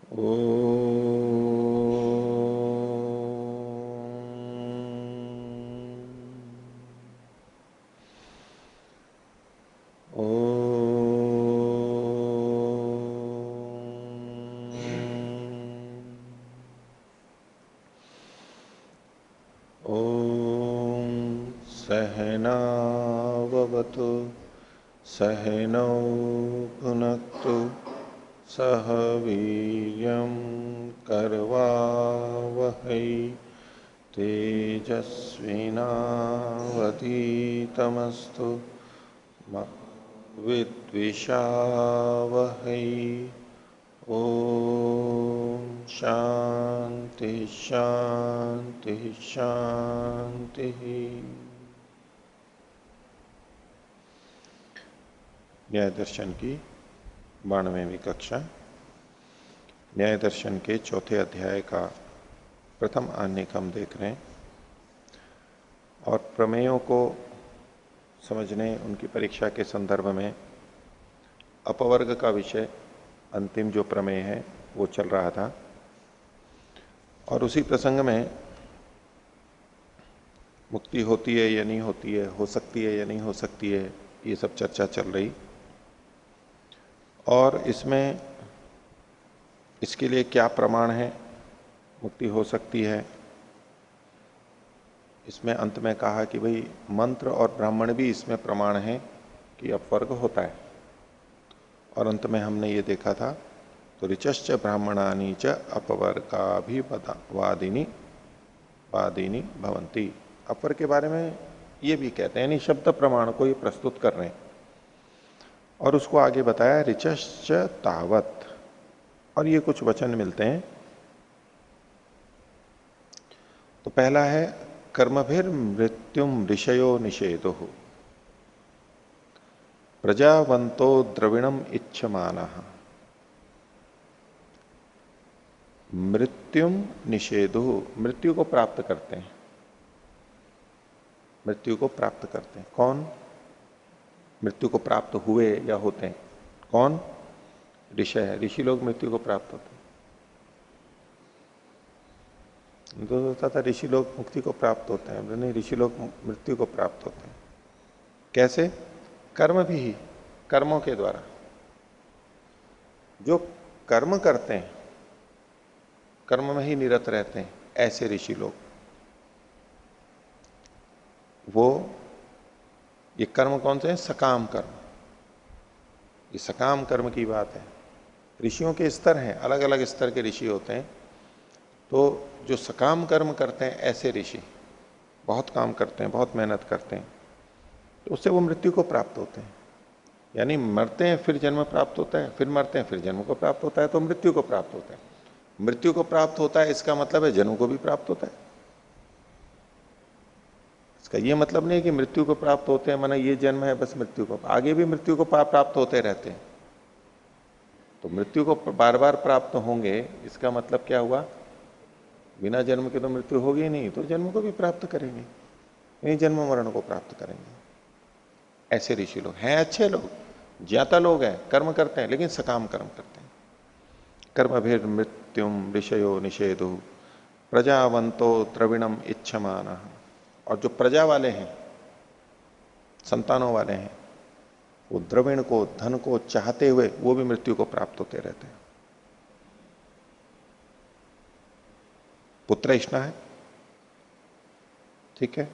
ओ सहनावतु सहनौ भुनक्तु सह वीर्यं करवावहै तेजस्विनावधीतमस्तु मा विद्विषावहै। ओम शांति शांति शांति। न्याय दर्शन की 92वीं कक्षा न्याय दर्शन के चौथे अध्याय का प्रथम आनेक हम देख रहे हैं और प्रमेयों को समझने उनकी परीक्षा के संदर्भ में अपवर्ग का विषय अंतिम जो प्रमेय है वो चल रहा था और उसी प्रसंग में मुक्ति होती है या नहीं होती है, हो सकती है या नहीं हो सकती है, ये सब चर्चा चल रही। और इसमें इसके लिए क्या प्रमाण है, मुक्ति हो सकती है। इसमें अंत में कहा कि भाई मंत्र और ब्राह्मण भी इसमें प्रमाण है कि अपवर्ग होता है। और अंत में हमने ये देखा था तो ऋचश्च ब्राह्मणानी च अपवर्गा भी वादिनी वादिनी भवंती। अपवर्ग के बारे में ये भी कहते हैं, यानी शब्द प्रमाण को ये प्रस्तुत कर रहे हैं। और उसको आगे बताया ऋचश्च तावत, और ये कुछ वचन मिलते हैं। तो पहला है कर्मभिर मृत्युम ऋषयो निषेधो प्रजावंतो द्रविणम इच्छमानः। मृत्युम निषेधो, मृत्यु को प्राप्त करते हैं, मृत्यु को प्राप्त करते हैं। कौन? मृत्यु को प्राप्त हुए या होते हैं। कौन? ऋषि है, ऋषि लोग मृत्यु को प्राप्त होते हैं। तो होता था ऋषि लोग मुक्ति को प्राप्त होते हैं, नहीं, ऋषि लोग मृत्यु को प्राप्त होते हैं। कैसे? कर्म भी, कर्मों के द्वारा। जो कर्म करते हैं, कर्म में ही निरत रहते हैं, ऐसे ऋषि लोग, वो ये कर्म कौन से हैं? सकाम कर्म। ये सकाम कर्म की बात है। ऋषियों के स्तर हैं, अलग अलग स्तर के ऋषि होते हैं। तो जो सकाम कर्म करते हैं ऐसे ऋषि बहुत काम करते हैं, बहुत मेहनत करते हैं, तो उससे वो मृत्यु को प्राप्त होते हैं। यानी मरते हैं फिर जन्म प्राप्त होता है, फिर मरते हैं फिर जन्म को प्राप्त होता है, तो मृत्यु को प्राप्त होता है। मृत्यु को प्राप्त होता है इसका मतलब है जन्म को भी प्राप्त होता है। इसका ये मतलब नहीं है कि मृत्यु को प्राप्त होते हैं माना ये जन्म है बस मृत्यु को, आगे भी मृत्यु को प्राप्त होते रहते हैं। तो मृत्यु को बार बार प्राप्त होंगे इसका मतलब क्या हुआ? बिना जन्म के तो मृत्यु होगी ही नहीं, तो जन्म को भी प्राप्त करेंगे, नहीं जन्म मरण को प्राप्त करेंगे। ऐसे ऋषि लोग हैं, अच्छे लोग, ज्ञाता लोग हैं, कर्म करते हैं लेकिन सकाम कर्म करते हैं। कर्म भेद मृत्युम ऋषयो निषेधु प्रजावंतो द्रविणम इच्छमान। और जो प्रजा वाले हैं, संतानों वाले हैं, वो द्रविण को, धन को चाहते हुए वो भी मृत्यु को प्राप्त होते रहते हैं। पुत्र इष्णा है, ठीक है,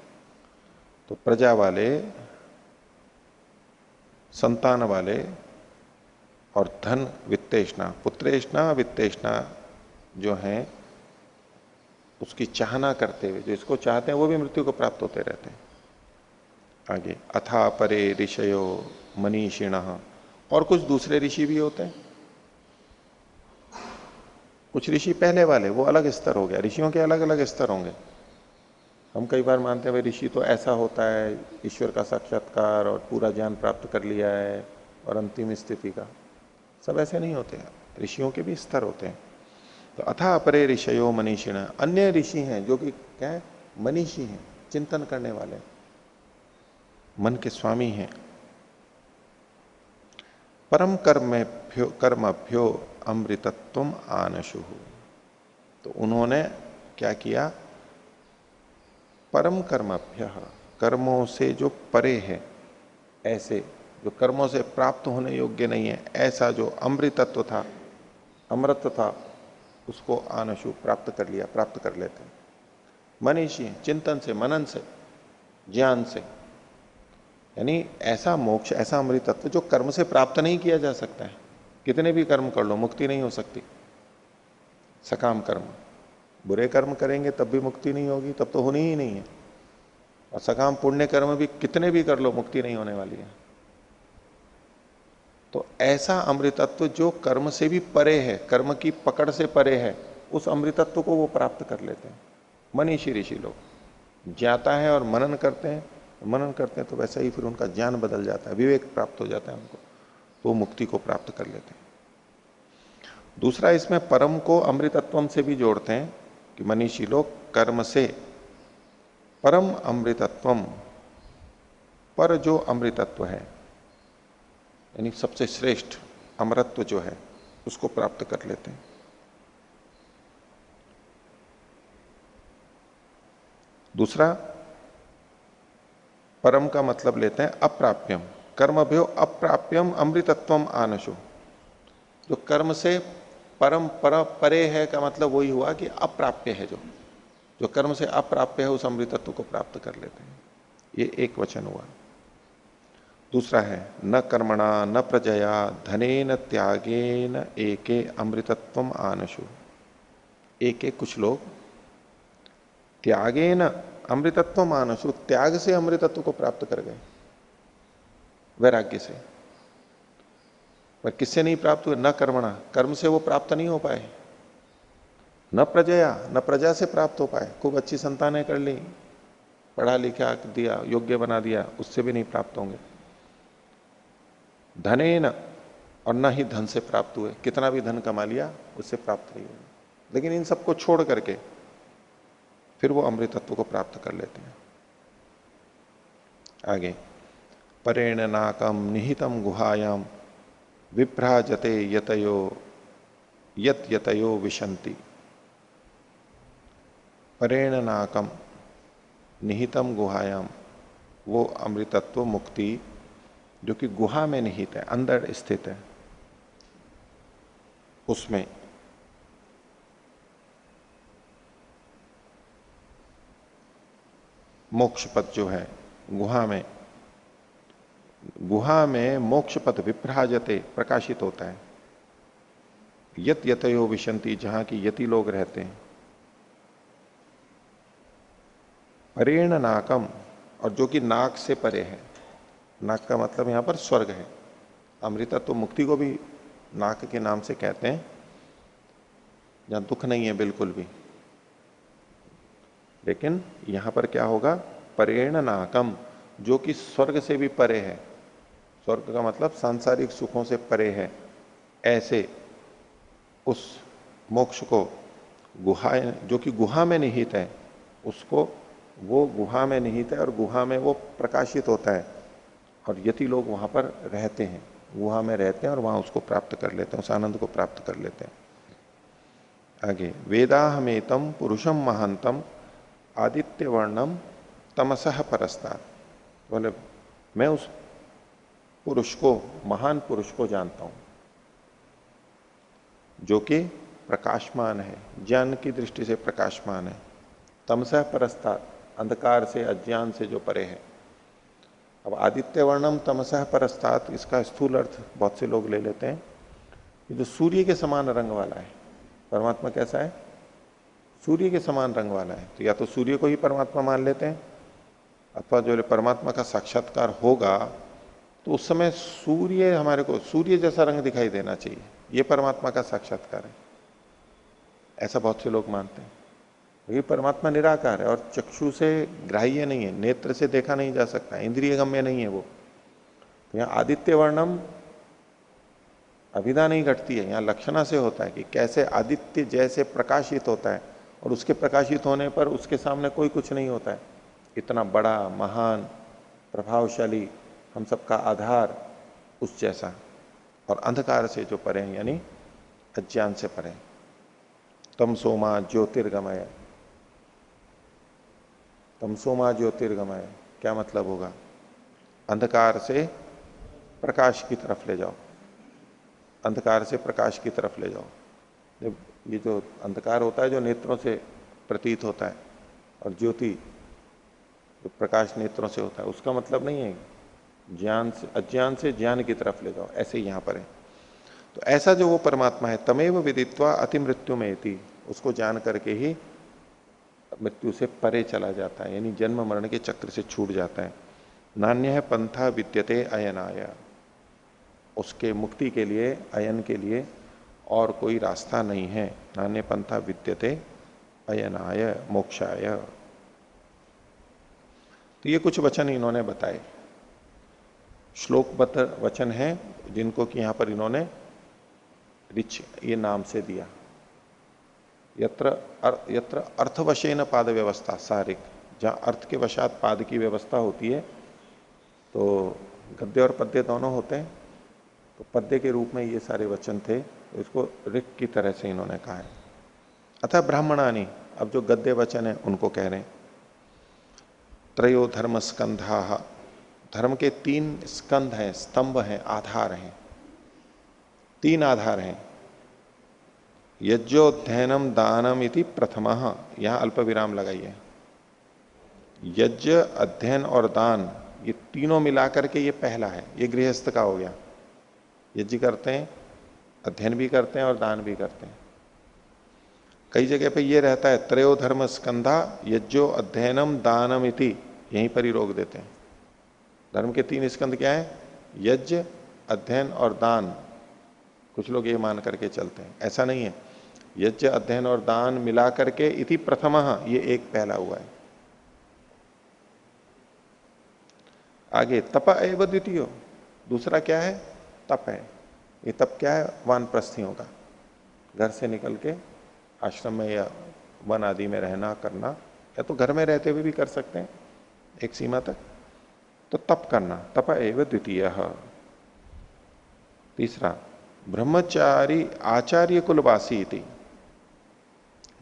तो प्रजा वाले, संतान वाले और धन वित्तेष्णा, पुत्रेष्णा वित्तेष्णा जो हैं उसकी चाहना करते हुए, जो इसको चाहते हैं वो भी मृत्यु को प्राप्त होते रहते हैं। आगे अथा परे ऋषयो मनीषिण, और कुछ दूसरे ऋषि भी होते हैं। कुछ ऋषि पहले वाले, वो अलग स्तर हो गया, ऋषियों के अलग अलग स्तर होंगे। हम कई बार मानते हैं भाई ऋषि तो ऐसा होता है, ईश्वर का साक्षात्कार और पूरा ज्ञान प्राप्त कर लिया है और अंतिम स्थिति का। सब ऐसे नहीं होते हैं, ऋषियों के भी स्तर होते हैं। तो अथा अपरे ऋषयो मनीषिण, अन्य ऋषि हैं जो कि क्या है? मनीषी हैं, चिंतन करने वाले, मन के स्वामी हैं। परम कर्म में कर्मभ्यो अमृतत्वम आनशु। तो उन्होंने क्या किया, परम कर्मभ्य, कर्मों से जो परे है, ऐसे जो कर्मों से प्राप्त होने योग्य नहीं है, ऐसा जो अमृतत्व था, अमृत था, उसको आनशु प्राप्त कर लिया, प्राप्त कर लेते हैं। मनीषी, चिंतन से, मनन से, ज्ञान से, यानी ऐसा मोक्ष, ऐसा अमृतत्व जो कर्म से प्राप्त नहीं किया जा सकता है। कितने भी कर्म कर लो, मुक्ति नहीं हो सकती। सकाम कर्म, बुरे कर्म करेंगे तब भी मुक्ति नहीं होगी, तब तो होनी ही नहीं है। और सकाम पुण्य कर्म भी कितने भी कर लो, मुक्ति नहीं होने वाली है। तो ऐसा अमृतत्व जो कर्म से भी परे है, कर्म की पकड़ से परे है, उस अमृतत्व को वो प्राप्त कर लेते हैं। मनीषी ऋषि लोग ज्ञाता है और मनन करते हैं, मनन करते हैं तो वैसा ही फिर उनका ज्ञान बदल जाता है, विवेक प्राप्त हो जाता है उनको, तो मुक्ति को प्राप्त कर लेते हैं। दूसरा, इसमें परम को अमृतत्वम से भी जोड़ते हैं कि मनीषी लोग कर्म से परम अमृतत्वम, पर जो अमृतत्व है, यानी सबसे श्रेष्ठ अमरत्व जो है, उसको प्राप्त कर लेते हैं। दूसरा, परम का मतलब लेते हैं अप्राप्यम, कर्मभ्यो अप्राप्यम अमृतत्वम आनशु। जो कर्म से परम परे है का मतलब वही हुआ कि अप्राप्य है, जो कर्म से अप्राप्य है उस अमृतत्व को प्राप्त कर लेते हैं। ये एक वचन हुआ। दूसरा है न कर्मणा न प्रजया धनेन त्यागेन एके अमृतत्वम आनशु। एक कुछ लोग त्यागेन अमृतत्वम आनशु, त्याग से अमृतत्व को प्राप्त कर गए, वैराग्य से। पर किससे नहीं प्राप्त हुए? न कर्मणा, कर्म से वो प्राप्त नहीं हो पाए। न प्रजया, न प्रजा से प्राप्त हो पाए। खूब अच्छी संतानें कर ली, पढ़ा लिखा दिया, योग्य बना दिया, उससे भी नहीं प्राप्त होंगे। धनेन, और न ही धन से प्राप्त हुए, कितना भी धन कमा लिया उससे प्राप्त नहीं हुआ। लेकिन इन सबको छोड़ करके फिर वो अमृतत्व को प्राप्त कर लेते हैं। आगे, परेण नाकम निहितम गुहायाम विभ्राजते यतयो यत यतयो विशंति। परेण नाकम निहितम गुहायाम, वो अमृतत्व मुक्ति जो कि गुहा में निहित है, अंदर स्थित है, उसमें मोक्ष पद जो है, गुहा में मोक्ष पद विभ्राजते, प्रकाशित होता है। यत यतयो विशंति, जहां की यति लोग रहते हैं। परेण नाकम, और जो कि नाक से परे है। नाक का मतलब यहां पर स्वर्ग है। अमृतत्व मुक्ति को भी नाक के नाम से कहते हैं, जहां दुख नहीं है बिल्कुल भी। लेकिन यहां पर क्या होगा? परेण नाकम, जो कि स्वर्ग से भी परे है। स्वर्ग का मतलब सांसारिक सुखों से परे है। ऐसे उस मोक्ष को, गुहा जो कि गुहा में निहित है, उसको, वो गुहा में निहित है और गुहा में वो प्रकाशित होता है। और यति लोग वहां पर रहते हैं, गुहा में रहते हैं और वहां उसको प्राप्त कर लेते हैं, उस आनंद को प्राप्त कर लेते हैं। आगे, वेदाहमेतम पुरुषम महांतम आदित्य वर्णम तमसह परस्तात्। बोले मैं उस पुरुष को, महान पुरुष को जानता हूं, जो कि प्रकाशमान है, ज्ञान की दृष्टि से प्रकाशमान है। तमसह परस्तात्, अंधकार से, अज्ञान से जो परे है। अब आदित्य वर्णम तमसह परस्तात्, इसका स्थूल अर्थ बहुत से लोग ले लेते हैं, ये जो सूर्य के समान रंग वाला है। परमात्मा कैसा है? सूर्य के समान रंग वाला है। तो या तो सूर्य को ही परमात्मा मान लेते हैं, अथवा जो परमात्मा का साक्षात्कार होगा तो उस समय सूर्य हमारे को सूर्य जैसा रंग दिखाई देना चाहिए, ये परमात्मा का साक्षात्कार है। ऐसा बहुत से लोग मानते हैं। ये परमात्मा निराकार है और चक्षु से ग्राह्य नहीं है, नेत्र से देखा नहीं जा सकता, इंद्रिय गम्य नहीं है वो। तो यहाँ आदित्य वर्णम अभिधा नहीं घटती है, यहाँ लक्षणा से होता है कि कैसे आदित्य जैसे प्रकाशित होता है, और उसके प्रकाशित होने पर उसके सामने कोई कुछ नहीं होता है। इतना बड़ा, महान, प्रभावशाली, हम सबका आधार, उस जैसा। और अंधकार से जो परे हैं यानी अज्ञान से परे। तमसोमा ज्योतिर्गमय, तमसोमा ज्योतिर्गमय क्या मतलब होगा? अंधकार से प्रकाश की तरफ ले जाओ, अंधकार से प्रकाश की तरफ ले जाओ। जब ये जो अंधकार होता है जो नेत्रों से प्रतीत होता है, और ज्योति जो प्रकाश नेत्रों से होता है, उसका मतलब नहीं है ज्ञान से, अज्ञान से ज्ञान की तरफ ले जाओ, ऐसे ही यहां पर है। तो ऐसा जो वो परमात्मा है, तमेव विदित्वा अति मृत्यु में इति, उसको जान करके ही मृत्यु से परे चला जाता है, यानी जन्म मरण के चक्र से छूट जाता है। नान्य है पंथा विद्यते अयनाय, उसके मुक्ति के लिए, अयन के लिए और कोई रास्ता नहीं है। नान्य पंथा विद्यते अयनाय मोक्षाय। तो ये कुछ वचन इन्होंने बताए, श्लोकबद्ध वचन है, जिनको कि यहां पर इन्होंने ऋच ये नाम से दिया। यत्र अर्थवशेन पाद व्यवस्था सारिक, जहां अर्थ के वशात पाद की व्यवस्था होती है, तो गद्य और पद्य दोनों होते हैं, तो पद्य के रूप में ये सारे वचन थे, तो इसको ऋक की तरह से इन्होंने कहा है। अतः ब्राह्मणानी, अब जो गद्य वचन है उनको कह रहे हैं। त्रयो धर्म स्कंधा, धर्म के 3 स्कंध हैं, स्तंभ हैं, आधार हैं, 3 आधार हैं। यज्ञोध्ययनम दानम इति प्रथमः, यहां अल्प विराम लगाइए। यज्ञ, अध्ययन और दान, ये तीनों मिलाकर के ये पहला है, ये गृहस्थ का हो गया। यज्ञ करते हैं, अध्ययन भी करते हैं और दान भी करते हैं। कई जगह पे ये रहता है त्रयो धर्म स्कंधा यज्ञो अध्ययनम दानम इति, यहीं पर ही रोक देते हैं। धर्म के 3 स्कंध क्या है? यज्ञ, अध्ययन और दान। कुछ लोग ये मान करके चलते हैं, ऐसा नहीं है। यज्ञ, अध्ययन और दान मिला करके इति प्रथमः, ये एक पहला हुआ है। आगे तप एव द्वितीयो, दूसरा क्या है? तप है। ये तप क्या है? वानप्रस्थियों का, घर से निकल के आश्रम में या वन आदि में रहना करना, या तो घर में रहते हुए भी कर सकते हैं एक सीमा तक, तो तप करना, तप एव द्वितीय। तीसरा ब्रह्मचारी आचार्य कुलवासी थी,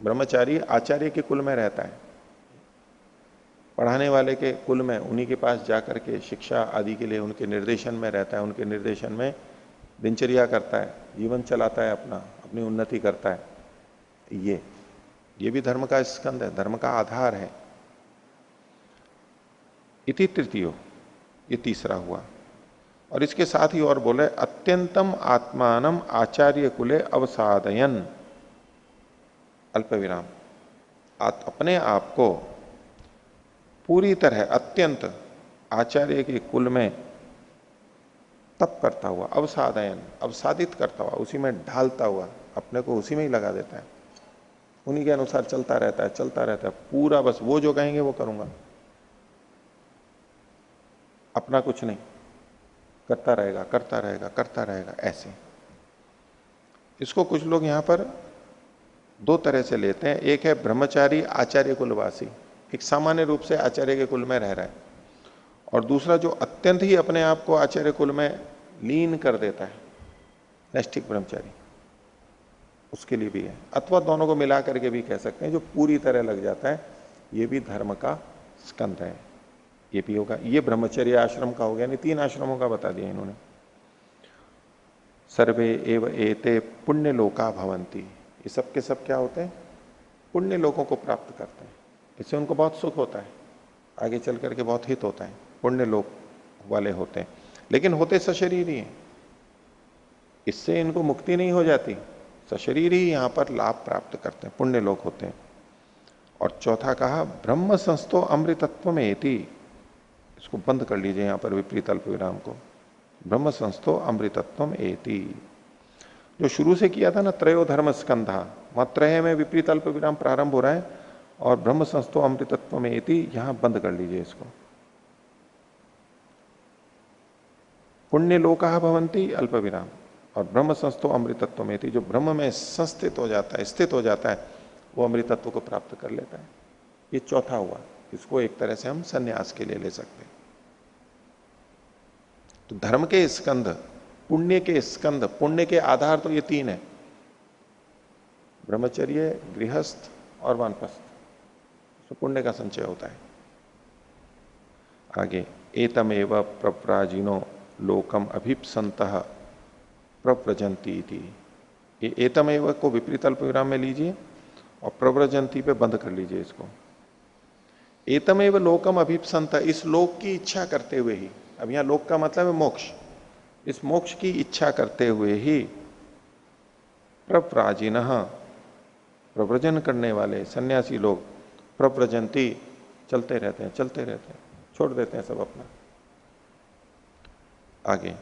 ब्रह्मचारी आचार्य के कुल में रहता है, पढ़ाने वाले के कुल में, उन्हीं के पास जाकर के शिक्षा आदि के लिए उनके निर्देशन में रहता है, उनके निर्देशन में दिनचर्या करता है, जीवन चलाता है, अपना अपनी उन्नति करता है। ये भी धर्म का स्कंद है, धर्म का आधार है। इति तृतीयो, ये तीसरा हुआ। और इसके साथ ही और बोले अत्यंतम आत्मानम आचार्य कुले अवसादयन, अल्प विराम, अपने आप को पूरी तरह अत्यंत आचार्य के कुल में तप करता हुआ, अवसादयन, अवसादित करता हुआ, उसी में ढालता हुआ, अपने को उसी में ही लगा देता है, उन्हीं के अनुसार चलता रहता है, चलता रहता है पूरा, बस वो जो कहेंगे वो करूंगा, अपना कुछ नहीं, करता रहेगा करता रहेगा करता रहेगा, ऐसे। इसको कुछ लोग यहां पर 2 तरह से लेते हैं। एक है ब्रह्मचारी आचार्य कुलवासी, एक सामान्य रूप से आचार्य के कुल में रह रहा है, और दूसरा जो अत्यंत ही अपने आप को आचार्य कुल में लीन कर देता है, नैष्ठिक ब्रह्मचारी, उसके लिए भी है। अथवा दोनों को मिला करके भी कह सकते हैं, जो पूरी तरह लग जाता है, ये भी धर्म का स्कंध है, ये भी होगा। ये ब्रह्मचर्य आश्रम का हो गया, नहीं 3 आश्रमों का बता दिया इन्होंने। सर्वे एव एते पुण्य लोका भवंती, ये सब के सब क्या होते हैं? पुण्य लोगों को प्राप्त करते हैं, इससे उनको बहुत सुख होता है, आगे चल करके बहुत हित होता है, पुण्य लोक वाले होते हैं। लेकिन होते सशरीर ही हैं, इससे इनको मुक्ति नहीं हो जाती, सशरीर ही यहां पर लाभ प्राप्त करते हैं, पुण्य लोक होते हैं। और चौथा कहा ब्रह्म संस्थो अमृतत्व में एति, इसको बंद कर लीजिए यहां पर विपरीत अल्प विराम को, ब्रह्म संस्थो अमृतत्व एति। जो शुरू से किया था ना त्रयो धर्म स्कंधा, वहां त्रय में विपरीत अल्प विराम प्रारंभ हो रहा है, और ब्रह्म संस्थो अमृतत्व में एति यहां बंद कर लीजिए इसको। पुण्य लोका भवंती अल्प विराम, और ब्रह्म संस्थो अमृतत्व में एति, जो ब्रह्म में संस्थित हो जाता है, स्थित हो जाता है, वो अमृतत्व को प्राप्त कर लेता है। ये चौथा हुआ, इसको एक तरह से हम संन्यास के लिए ले सकते हैं। तो धर्म के स्कंध पुण्य के स्कंध, पुण्य के आधार तो ये तीन है, ब्रह्मचर्य, गृहस्थ और वानप्रस्थ, तो पुण्य का संचय होता है। आगे, एतमेव प्रव्राजिनो लोकम अभिप्संतः प्रव्रजंती थी। ये एतमेव को विपरीत अल्प विराम में लीजिए और प्रव्रजंती पे बंद कर लीजिए इसको। एतमेव लोकम अभिप्संत, इस लोक की इच्छा करते हुए ही, अब यहां लोक का मतलब है मोक्ष, इस मोक्ष की इच्छा करते हुए ही प्रव्राजिन, प्रव्रजन करने वाले सन्यासी लोग, प्रव्रजंती, चलते रहते हैं, चलते रहते हैं, छोड़ देते हैं सब अपना। आगे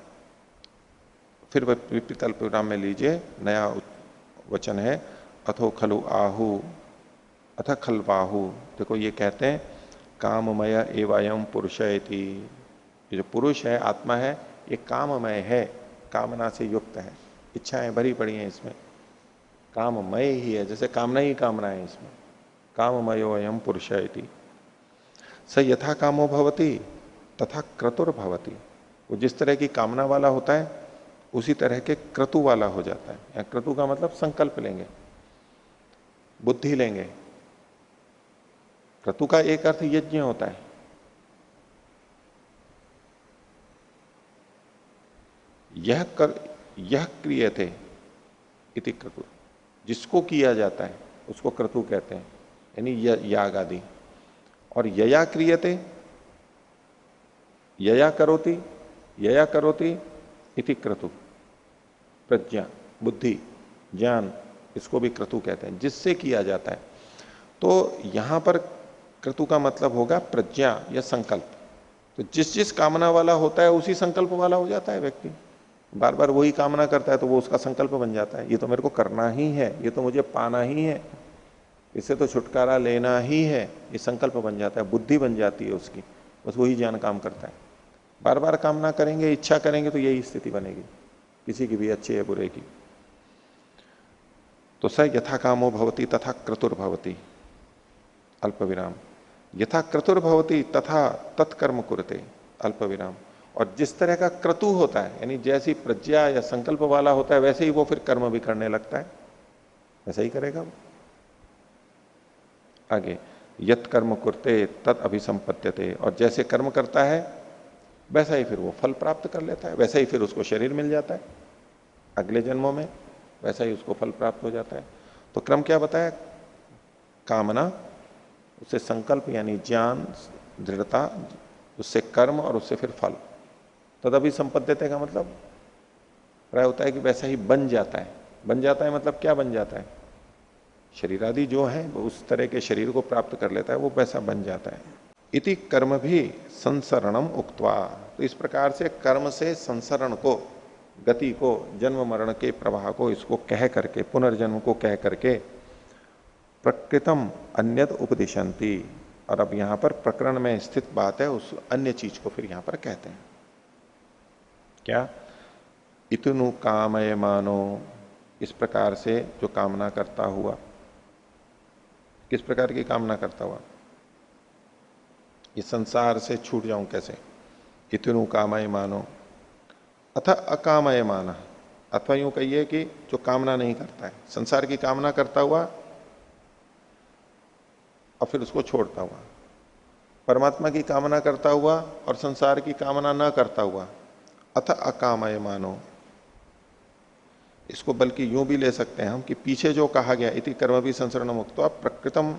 फिर विपरीत अल्प विराम में लीजिए, नया वचन है, अथो खलु आहु अथ खलवाहु। देखो ये कहते हैं काममय एवं पुरुषयति, ये जो पुरुष है, आत्मा है, ये काममय है, कामना से युक्त है, इच्छाएं भरी पड़ी हैं इसमें, काममय ही है, जैसे कामना ही कामना है इसमें, काममयो अयम पुरुषयति। स यथा कामो भवति तथा क्रतुर भवति, वो जिस तरह की कामना वाला होता है उसी तरह के क्रतु वाला हो जाता है। या क्रतु का मतलब संकल्प लेंगे, बुद्धि लेंगे। क्रतु का एक अर्थ यज्ञ होता है, यह क्रियते इति क्रतु, जिसको किया जाता है उसको क्रतु कहते हैं, यानी याग आदि। और यया क्रियते, यया करोति इति क्रतु, प्रज्ञा, बुद्धि, ज्ञान, इसको भी क्रतु कहते हैं, जिससे किया जाता है। तो यहां पर क्रतु का मतलब होगा प्रज्ञा या संकल्प। तो जिस जिस कामना वाला होता है उसी संकल्प वाला हो जाता है व्यक्ति, बार बार वही कामना करता है तो वो उसका संकल्प बन जाता है, ये तो मेरे को करना ही है, ये तो मुझे पाना ही है, इससे तो छुटकारा लेना ही है, ये संकल्प बन जाता है, बुद्धि बन जाती है उसकी, बस वही ज्ञान काम करता है। बार बार कामना करेंगे, इच्छा करेंगे तो यही स्थिति बनेगी, किसी की भी, अच्छे या बुरे की। तो स यथा कामो भवति तथा क्रतुर भवति, अल्प विराम, यथा क्रतुर भवति तथा तत्कर्म कुरते, अल्प विराम। और जिस तरह का क्रतु होता है, यानी जैसी प्रज्ञा या संकल्प वाला होता है, वैसे ही वो फिर कर्म भी करने लगता है, वैसा ही करेगा वो। आगे, यत कर्म कुरते तद अभिसंपत्यते, और जैसे कर्म करता है वैसा ही फिर वो फल प्राप्त कर लेता है, वैसा ही फिर उसको शरीर मिल जाता है अगले जन्मों में, वैसा ही उसको फल प्राप्त हो जाता है। तो क्रम क्या बताया? कामना, उससे संकल्प यानी ज्ञान, दृढ़ता, उससे कर्म और उससे फिर फल। तदपि संपद्यते का मतलब प्राय होता है कि वैसा ही बन जाता है। बन जाता है मतलब क्या बन जाता है? शरीर आदि जो है उस तरह के शरीर को प्राप्त कर लेता है, वो वैसा बन जाता है। इति कर्म भी संसरणम उक्त्वा, तो इस प्रकार से कर्म से संसरण को, गति को, जन्म मरण के प्रवाह को, इसको कह करके, पुनर्जन्म को कह करके, प्रकृतम अन्यद उपदिशंति, और अब यहां पर प्रकरण में स्थित बात है, उस अन्य चीज को फिर यहां पर कहते हैं क्या? इतनु कामय मानो, इस प्रकार से जो कामना करता हुआ, किस प्रकार की कामना करता हुआ? इस संसार से छूट जाऊं कैसे? इतनु कामय मानो अथ अकामय माना, अथवा यूं कहिए कि जो कामना नहीं करता है, संसार की कामना करता हुआ और फिर उसको छोड़ता हुआ, परमात्मा की कामना करता हुआ और संसार की कामना न करता हुआ, अथ अकामय मानो। इसको बल्कि यूं भी ले सकते हैं हम कि पीछे जो कहा गया इति कर्म भी संसरण मुक्त, अब प्रकृतम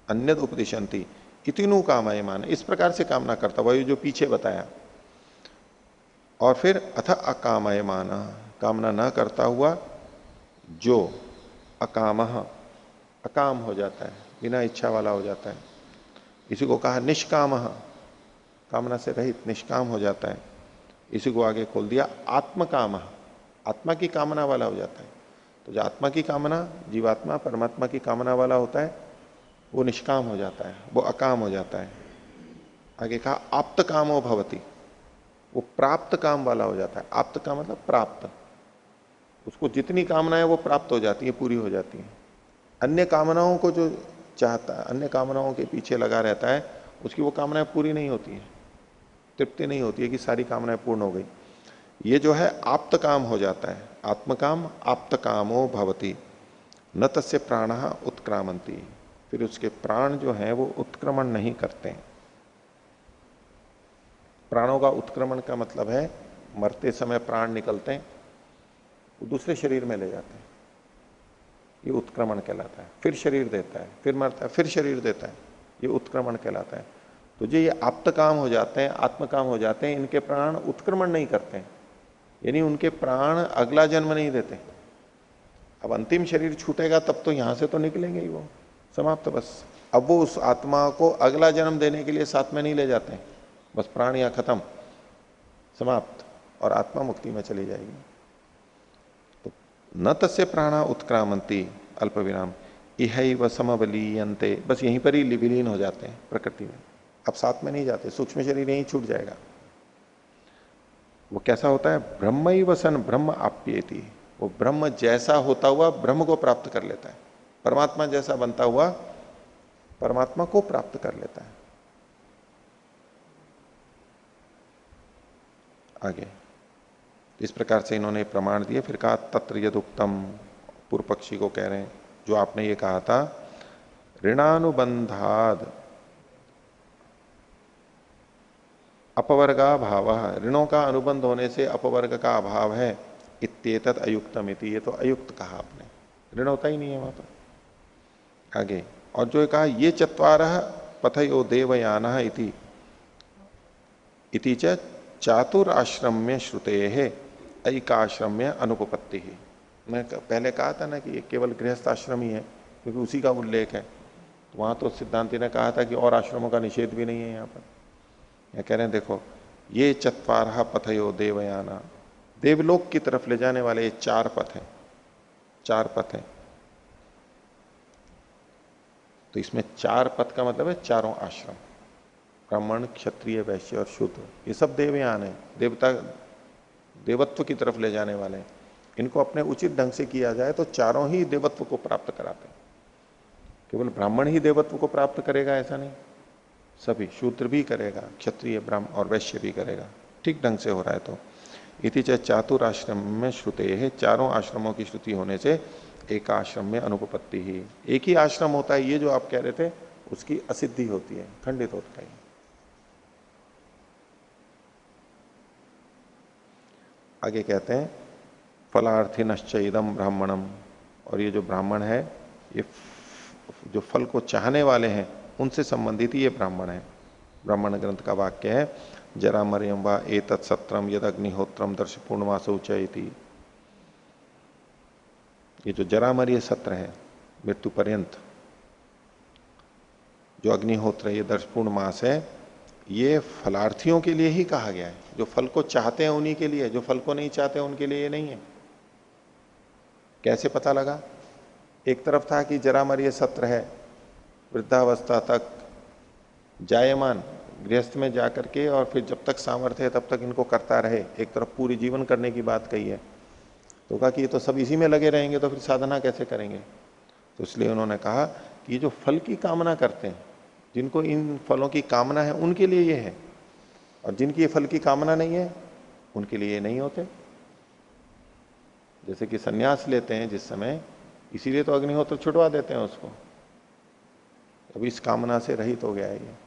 अन्यद उपदिशंति, इतिनु कामय मान, इस प्रकार से कामना करता हुआ, ये जो पीछे बताया। और फिर अथ अकामय माना, कामना न करता हुआ, जो अकामः, अकाम हो जाता है, बिना इच्छा वाला हो जाता है। इसी को कहा निष्कामः, कामना से रहित, निष्काम हो जाता है। इसी को आगे खोल दिया आत्मकामः, आत्मा की कामना वाला हो जाता है। तो जो आत्मा की कामना, जीवात्मा परमात्मा की कामना वाला होता है, वो निष्काम हो जाता है, वो अकाम हो जाता है। आगे कहा आप्त कामो भवति, वो प्राप्त काम वाला हो जाता है। आप्त का मतलब प्राप्त, उसको जितनी कामनाएं वो प्राप्त हो जाती है, पूरी हो जाती है। अन्य कामनाओं को जो चाहता है, अन्य कामनाओं के पीछे लगा रहता है, उसकी वो कामनाएं पूरी नहीं होती है, तृप्ति नहीं होती है कि सारी कामनाएं पूर्ण हो गई। ये जो है आप्त काम हो जाता है, आत्मकाम आप्त कामो भवति न तस्य प्राण उत्क्रामंती, फिर उसके प्राण जो है वो उत्क्रमण नहीं करते हैं। प्राणों का उत्क्रमण का मतलब है मरते समय प्राण निकलते हैं, वो दूसरे शरीर में ले जाते हैं, ये उत्क्रमण कहलाता है। फिर शरीर देता है, फिर मरता है, फिर शरीर देता है, ये उत्क्रमण कहलाता है। तो जो ये आप्त काम हो जाते हैं, आत्मकाम हो जाते हैं, इनके प्राण उत्क्रमण नहीं करते हैं, यानी उनके प्राण अगला जन्म नहीं देते। अब अंतिम शरीर छूटेगा तब तो यहां से तो निकलेंगे ही, वो समाप्त बस। अब वो उस आत्मा को अगला जन्म देने के लिए साथ में नहीं ले जाते हैं, बस प्राण यहां खत्म, समाप्त, और आत्मा मुक्ति में चली जाएगी। तो न तस्य प्राणा उत्क्रामंती अल्प विराम इह व समबलीयन्ते, बस यहीं पर ही विलीन हो जाते हैं प्रकृति में, अब साथ में नहीं जाते, सूक्ष्म शरीर यहीं छूट जाएगा। वो कैसा होता है, ब्रह्म वसन ब्रह्म आप्येति, वो ब्रह्म जैसा होता हुआ ब्रह्म को प्राप्त कर लेता है, परमात्मा जैसा बनता हुआ परमात्मा को प्राप्त कर लेता है। आगे इस प्रकार से इन्होंने प्रमाण दिए। फिर कहा तत्र यदुक्तम, पूर्व पक्षी को कह रहे हैं जो आपने ये कहा था, ऋणानुबंधाद अपवर्गा भाव, ऋणों का अनुबंध होने से अपवर्ग का अभाव है, इत्येतत् अयुक्तम इति, ये तो अयुक्त कहा आपने, ऋण होता ही नहीं है वहां पर। आगे और जो कहा ये चत्वारः पथयो देवयान इति च चातुराश्रम्य श्रुते है ऐकाश्रम्य अनुपपत्ति ही। मैं पहले कहा था ना कि ये केवल गृहस्थ आश्रम ही है, क्योंकि उसी का उल्लेख है। तो वहां तो सिद्धांति ने कहा था कि और आश्रमों का निषेध भी नहीं है। यहाँ पर यह कह रहे हैं देखो, ये चत्वारः पथयो देवयाना, देवलोक की तरफ ले जाने वाले ये चार पथ हैं, चार पथ हैं। तो इसमें चार पथ का मतलब है चारों आश्रम, ब्राह्मण क्षत्रिय वैश्य और शूद्र, ये सब देवयान है, देवता देवत्व की तरफ ले जाने वाले हैं। इनको अपने उचित ढंग से किया जाए तो चारों ही देवत्व को प्राप्त कराते हैं। केवल ब्राह्मण ही देवत्व को प्राप्त करेगा ऐसा नहीं, सभी, शूद्र भी करेगा, क्षत्रिय ब्राह्मण और वैश्य भी करेगा, ठीक ढंग से हो रहा है। तो इति च चातुराश्रम में श्रुते है, चारों आश्रमों की श्रुति होने से एक आश्रम में अनुपपत्ति ही, एक ही आश्रम होता है, ये जो आप कह रहे थे उसकी असिद्धि होती है, खंडित होता है। आगे कहते हैं फलार्थिनश्च इदं ब्राह्मणम, और ये जो ब्राह्मण है ये जो फल को चाहने वाले हैं उनसे संबंधित ये ब्राह्मण है। ब्राह्मण ग्रंथ का वाक्य है जरा मरियम वा एतत् सत्रम यद अग्निहोत्रम दर्श पूर्णमासो चैति। ये जो जरामरीय सत्र है मृत्यु पर्यंत, जो अग्निहोत्र ये दर्श पूर्णमास है, ये फलार्थियों के लिए ही कहा गया है। जो फल को चाहते हैं उन्हीं के लिए, जो फल को नहीं चाहते उनके लिए ये नहीं है। कैसे पता लगा? एक तरफ था कि जरामरीय सत्र है, वृद्धावस्था तक जायमान, गृहस्थ में जाकर के और फिर जब तक सामर्थ्य है तब तक इनको करता रहे। एक तरफ पूरी जीवन करने की बात कही है, तो कहा कि ये तो सब इसी में लगे रहेंगे तो फिर साधना कैसे करेंगे। तो इसलिए उन्होंने कहा कि ये जो फल की कामना करते हैं, जिनको इन फलों की कामना है उनके लिए ये है, और जिनकी ये फल की कामना नहीं है उनके लिए ये नहीं होते। जैसे कि सन्यास लेते हैं जिस समय, इसीलिए तो अग्निहोत्र छुटवा देते हैं उसको, अब इस कामना से रहित हो गया है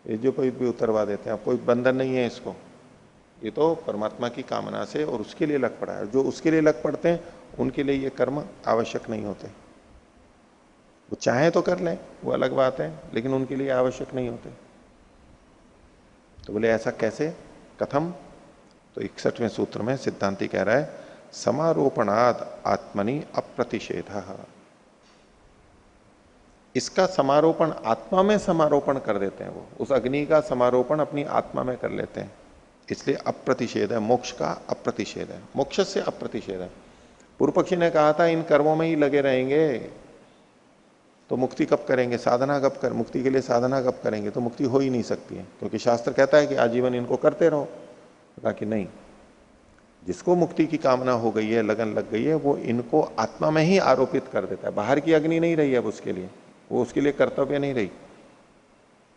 ये जो कोई भी उतरवा देते हैं, अब कोई बंधन नहीं है इसको, ये तो परमात्मा की कामना से और उसके लिए लग पड़ा है। जो उसके लिए लग पड़ते हैं उनके लिए ये कर्म आवश्यक नहीं होते। वो चाहे तो कर लें, वो अलग बात है, लेकिन उनके लिए आवश्यक नहीं होते। तो बोले ऐसा कैसे, कथम? तो 61वें सूत्र में सिद्धांति कह रहा है समारोपणाद आत्मनि अप्रतिषेध। इसका समारोपण आत्मा में समारोपण कर देते हैं, वो उस अग्नि का समारोपण अपनी आत्मा में कर लेते हैं, इसलिए अप्रतिषेध है। मोक्ष का अप्रतिषेध है, मोक्ष से अप्रतिषेध है। पूर्व पक्षी ने कहा था इन कर्मों में ही लगे रहेंगे तो मुक्ति कब करेंगे, साधना कब कर, मुक्ति के लिए साधना कब करेंगे, तो मुक्ति हो ही नहीं सकती है, क्योंकि शास्त्र कहता है कि आजीवन इनको करते रहो। कहा कि नहीं, जिसको मुक्ति की कामना हो गई है, लगन लग गई है, वो इनको आत्मा में ही आरोपित कर देता है। बाहर की अग्नि नहीं रही अब उसके लिए, वो उसके लिए कर्तव्य नहीं रही।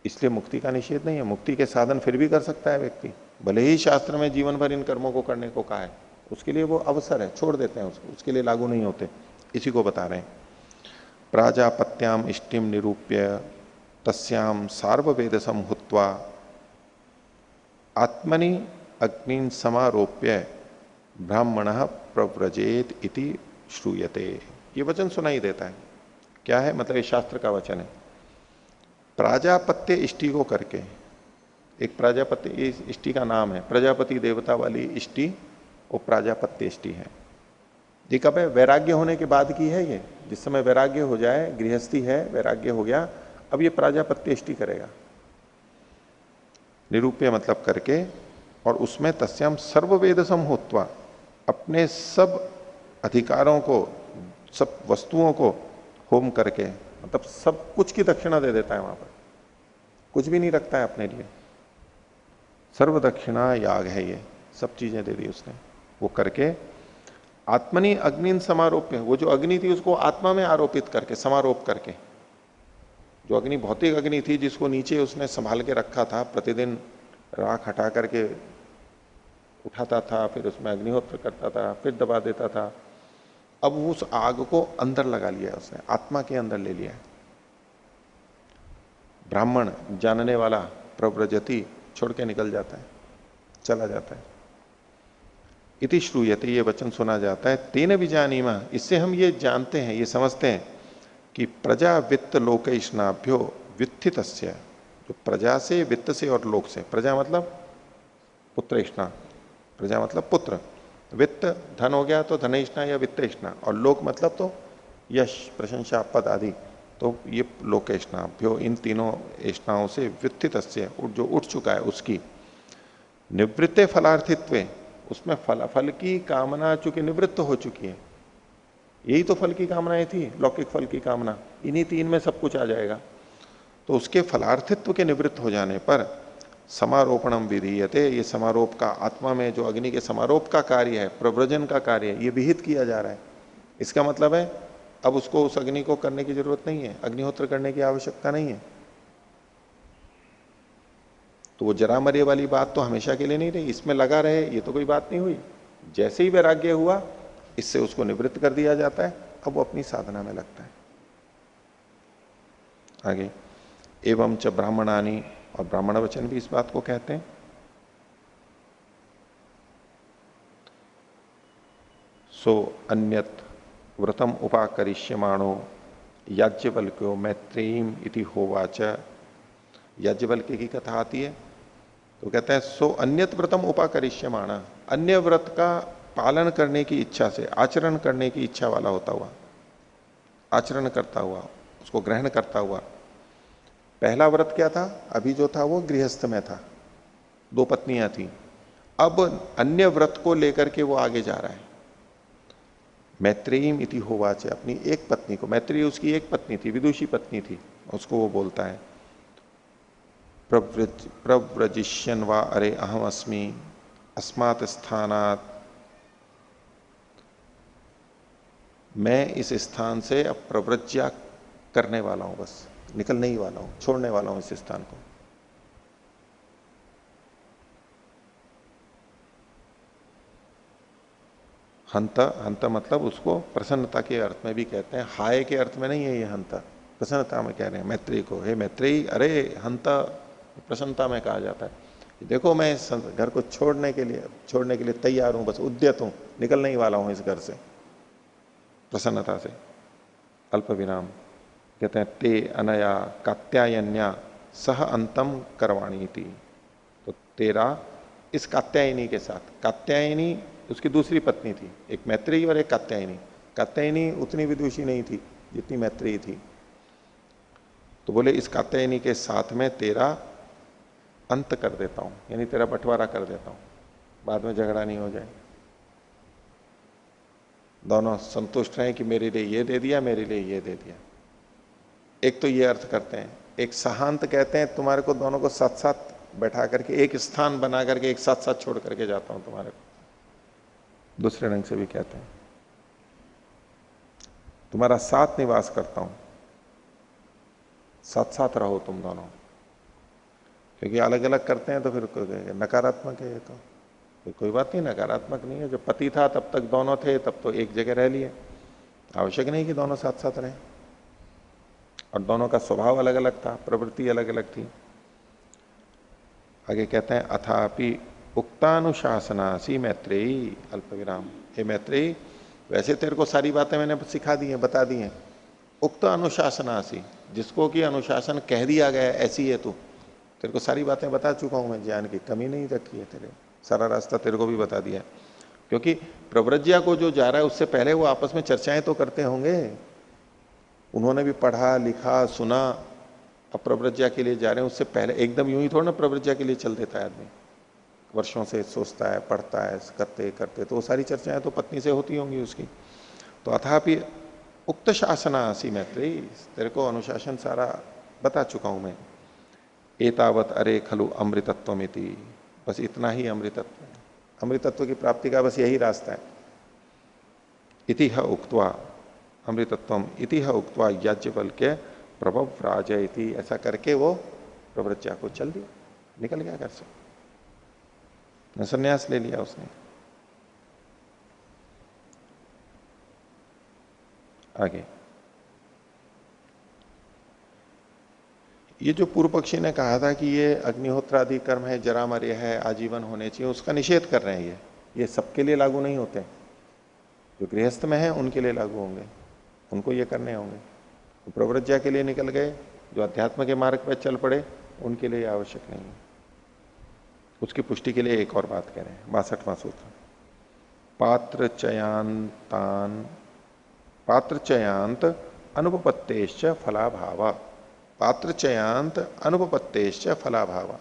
इसलिए मुक्ति का निषेध नहीं है, मुक्ति के साधन फिर भी कर सकता है व्यक्ति, भले ही शास्त्र में जीवन भर इन कर्मों को करने को कहा है, उसके लिए वो अवसर है, छोड़ देते हैं उसको, उसके लिए लागू नहीं होते। इसी को बता रहे हैं। प्राजापत्याम इष्टिम निरूप्य तस्याम सार्ववेदसम हुत्वा आत्मनि अग्निन समारोप्य ब्राह्मण प्रव्रजेत इति श्रूयते। ये वचन सुनाई देता है। क्या है मतलब? ये शास्त्र का वचन है। प्राजापत्य इष्टि को करके, एक प्राजापत्य इष्टि का नाम है, प्रजापति देवता वाली इष्टि, वो प्राजापत्य इष्टि है। ये कब है? वैराग्य होने के बाद की है ये। जिस समय वैराग्य हो जाए, गृहस्थी है, वैराग्य हो गया, अब ये प्राजापत्य इष्टि करेगा। निरूप्य मतलब करके, और उसमें तस्याम सर्ववेदसम होत्वा, अपने सब अधिकारों को, सब वस्तुओं को होम करके, मतलब सब कुछ की दक्षिणा दे देता है वहां पर, कुछ भी नहीं रखता है अपने लिए। सर्व दक्षिणा याग है ये, सब चीजें दे दी उसने। वो करके आत्मनि अग्नि समारोप में, वो जो अग्नि थी उसको आत्मा में आरोपित करके, समारोप करके, जो अग्नि भौतिक अग्नि थी जिसको नीचे उसने संभाल के रखा था, प्रतिदिन राख हटा करके उठाता था, फिर उसमें अग्निहोत्र करता था, फिर दबा देता था, अब उस आग को अंदर लगा लिया है उसने, आत्मा के अंदर ले लिया है। ब्राह्मण जानने वाला प्रव्रजति, छोड़ के निकल जाता है, चला जाता है। इति श्रूयते, ये वचन सुना जाता है। तेन विजानीमा, इससे हम ये जानते हैं, ये समझते हैं कि प्रजा वित्त लोकैष्णाभ्यो व्युत्थितस्य, जो प्रजा से, वित्त से और लोक से, प्रजा मतलब पुत्रैष्णा, प्रजा मतलब पुत्र, वित्त धन हो गया तो धनैष्णा या वित्तैष्णा, और लोक मतलब तो यश प्रशंसा पद आदि, तो ये लोकैष्णाभ्यो, इन तीनों ऐष्णाओं से व्युत्थितस्य, जो उठ चुका है उसकी, निवृत्ते फलार्थित्वे, उसमें फल की कामना चूंकि निवृत्त हो चुकी है, यही तो फल की कामनाएं थी, लौकिक फल की कामना, इन्हीं तीन में सब कुछ आ जाएगा। तो उसके फलार्थित्व के निवृत्त हो जाने पर समारोपणम विधीयते, ये समारोप का, आत्मा में जो अग्नि के समारोप का कार्य है, प्रव्रजन का कार्य है, ये विहित किया जा रहा है। इसका मतलब है अब उसको उस अग्नि को करने की जरूरत नहीं है, अग्निहोत्र करने की आवश्यकता नहीं है। तो वो जरा मरे वाली बात तो हमेशा के लिए नहीं रही, इसमें लगा रहे, ये तो कोई बात नहीं हुई। जैसे ही वैराग्य हुआ, इससे उसको निवृत्त कर दिया जाता है, अब वो अपनी साधना में लगता है। आगे, एवं च ब्राह्मणानी, और ब्राह्मण वचन भी इस बात को कहते हैं। सो अन्यत व्रतम उपाकरिष्यमाणो याज्ञवल्क्यो मैत्रेयीम इति होवाच। याज्ञवल्क्य की कथा आती है, तो कहते हैं सो अन्यत व्रतम उपाकरिष्यमाणा, अन्य व्रत का पालन करने की इच्छा से, आचरण करने की इच्छा वाला होता हुआ, आचरण करता हुआ, उसको ग्रहण करता हुआ। पहला व्रत क्या था? अभी जो था वो गृहस्थ में था, 2 पत्नियां थी। अब अन्य व्रत को लेकर के वो आगे जा रहा है। मैत्रेयीम इति होवाच, अपनी एक पत्नी को, मैत्रेयी उसकी एक पत्नी थी, विदुषी पत्नी थी, उसको वो बोलता है प्रव्रजिष्यन वा अरे अहम अस्मि अस्मात् स्थानात्, मैं इस स्थान से अब प्रव्रज्या करने वाला हूं, बस निकलने ही वाला हूं, छोड़ने वाला हूं इस स्थान को। हंता, हंता मतलब उसको प्रसन्नता के अर्थ में भी कहते हैं, हाय के अर्थ में नहीं है ये हंता, प्रसन्नता में कह रहे हैं मैत्री को, हे मैत्री, अरे हंता, प्रसन्नता में कहा जाता है। देखो मैं इस घर को छोड़ने के लिए तैयार हूं, बस उद्यत हूं, निकलने ही वाला हूं इस घर से, प्रसन्नता से। अल्प विराम, कहते हैं ते अनया कात्यायन्या सह अंतम करवाणी थी, तो तेरा इस कात्यायनी के साथ, कात्यायनी उसकी दूसरी पत्नी थी, एक मैत्रेयी और एक कात्यायनी। कात्यायनी उतनी विदुषी नहीं थी जितनी मैत्रेयी थी, तो बोले इस कात्यायनी के साथ में तेरा अंत कर देता हूं, यानी तेरा बंटवारा कर देता हूं, बाद में झगड़ा नहीं हो जाए, दोनों संतुष्ट रहे कि मेरे लिए ये दे दिया, मेरे लिए ये दे दिया। एक तो ये अर्थ करते हैं, एक सहांत कहते हैं तुम्हारे को, दोनों को साथ साथ बैठा करके एक स्थान बना करके एक साथ साथ छोड़ करके जाता हूं तुम्हारे को। दूसरे ढंग से भी कहते हैं तुम्हारा साथ निवास करता हूं, साथ साथ रहो तुम दोनों, क्योंकि अलग अलग करते हैं तो फिर नकारात्मक है ये तो कोई बात नहीं, नकारात्मक नहीं है। जब पति था तब तक दोनों थे, तब तो एक जगह रह लिए, आवश्यक नहीं कि दोनों साथ साथ रहें। और दोनों का स्वभाव अलग अलग था, प्रवृत्ति अलग अलग थी। आगे कहते हैं अथापि उक्तानुशासनासी मैत्रेयी अल्प विराम। हे मैत्रेयी, वैसे तेरे को सारी बातें मैंने सिखा दी हैं, बता दी हैं। उक्त अनुशासनासी, जिसको कि अनुशासन कह दिया गया है ऐसी है तू, तेरे को सारी बातें बता चुका हूं मैं, ज्ञान की कमी नहीं रखी है तेरे, सारा रास्ता तेरे को भी बता दिया है। क्योंकि प्रव्रज्या को जो जा रहा है उससे पहले वो आपस में चर्चाएं तो करते होंगे, उन्होंने भी पढ़ा लिखा सुना। अब प्रव्रज्या के लिए जा रहे हैं, उससे पहले एकदम यूं ही थोड़ा ना प्रव्रज्या के लिए चल देता है आदमी, वर्षों से सोचता है, पढ़ता है, करते करते, तो वो सारी चर्चाएं तो पत्नी से होती होंगी उसकी। तो अथापि उक्त शासनासी मैत्रेयी, तेरे को अनुशासन सारा बता चुका हूं मैं। एतावत अरे खलु अमृतत्वमिति, बस इतना ही अमृतत्व है, अमृतत्व की प्राप्ति का बस यही रास्ता है। इतिह उक्त्वा अमृतत्वम इतिह उक्त्वा याज्ञवल्क्य प्रभव राजयति, ऐसा करके वो प्रव्रज्या को चल दिया, निकल गया घर से, संन्यास ले लिया उसने। आगे ये जो पूर्व पक्षी ने कहा था कि ये अग्निहोत्रादि कर्म है, जरामर्य है, आजीवन होने चाहिए, उसका निषेध कर रहे हैं। ये सबके लिए लागू नहीं होते, जो गृहस्थ में है उनके लिए लागू होंगे, उनको ये करने होंगे। तो प्रव्रज्या के लिए निकल गए, जो अध्यात्म के मार्ग पर चल पड़े, उनके लिए आवश्यक नहीं है। उसकी पुष्टि के लिए एक और बात कह रहे हैं, 62वां सूत्र। पात्र चयांत अनुपपत्तेश्च फलाभाव, पात्र चयांत अनुपपत्तेश्च फलाभाव।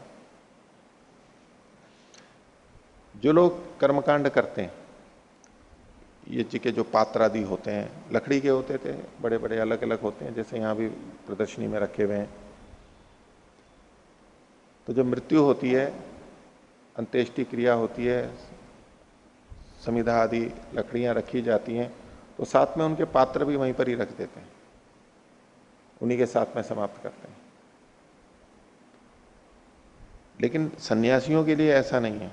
जो लोग कर्मकांड करते हैं, ये जी के जो पात्र आदि होते हैं, लकड़ी के होते थे, बड़े बड़े अलग अलग होते हैं, जैसे यहां भी प्रदर्शनी में रखे हुए हैं। तो जब मृत्यु होती है, अंत्येष्टि क्रिया होती है, समिधा आदि लकड़ियां रखी जाती हैं, तो साथ में उनके पात्र भी वहीं पर ही रख देते हैं, उन्हीं के साथ में समाप्त करते हैं। लेकिन सन्यासियों के लिए ऐसा नहीं है।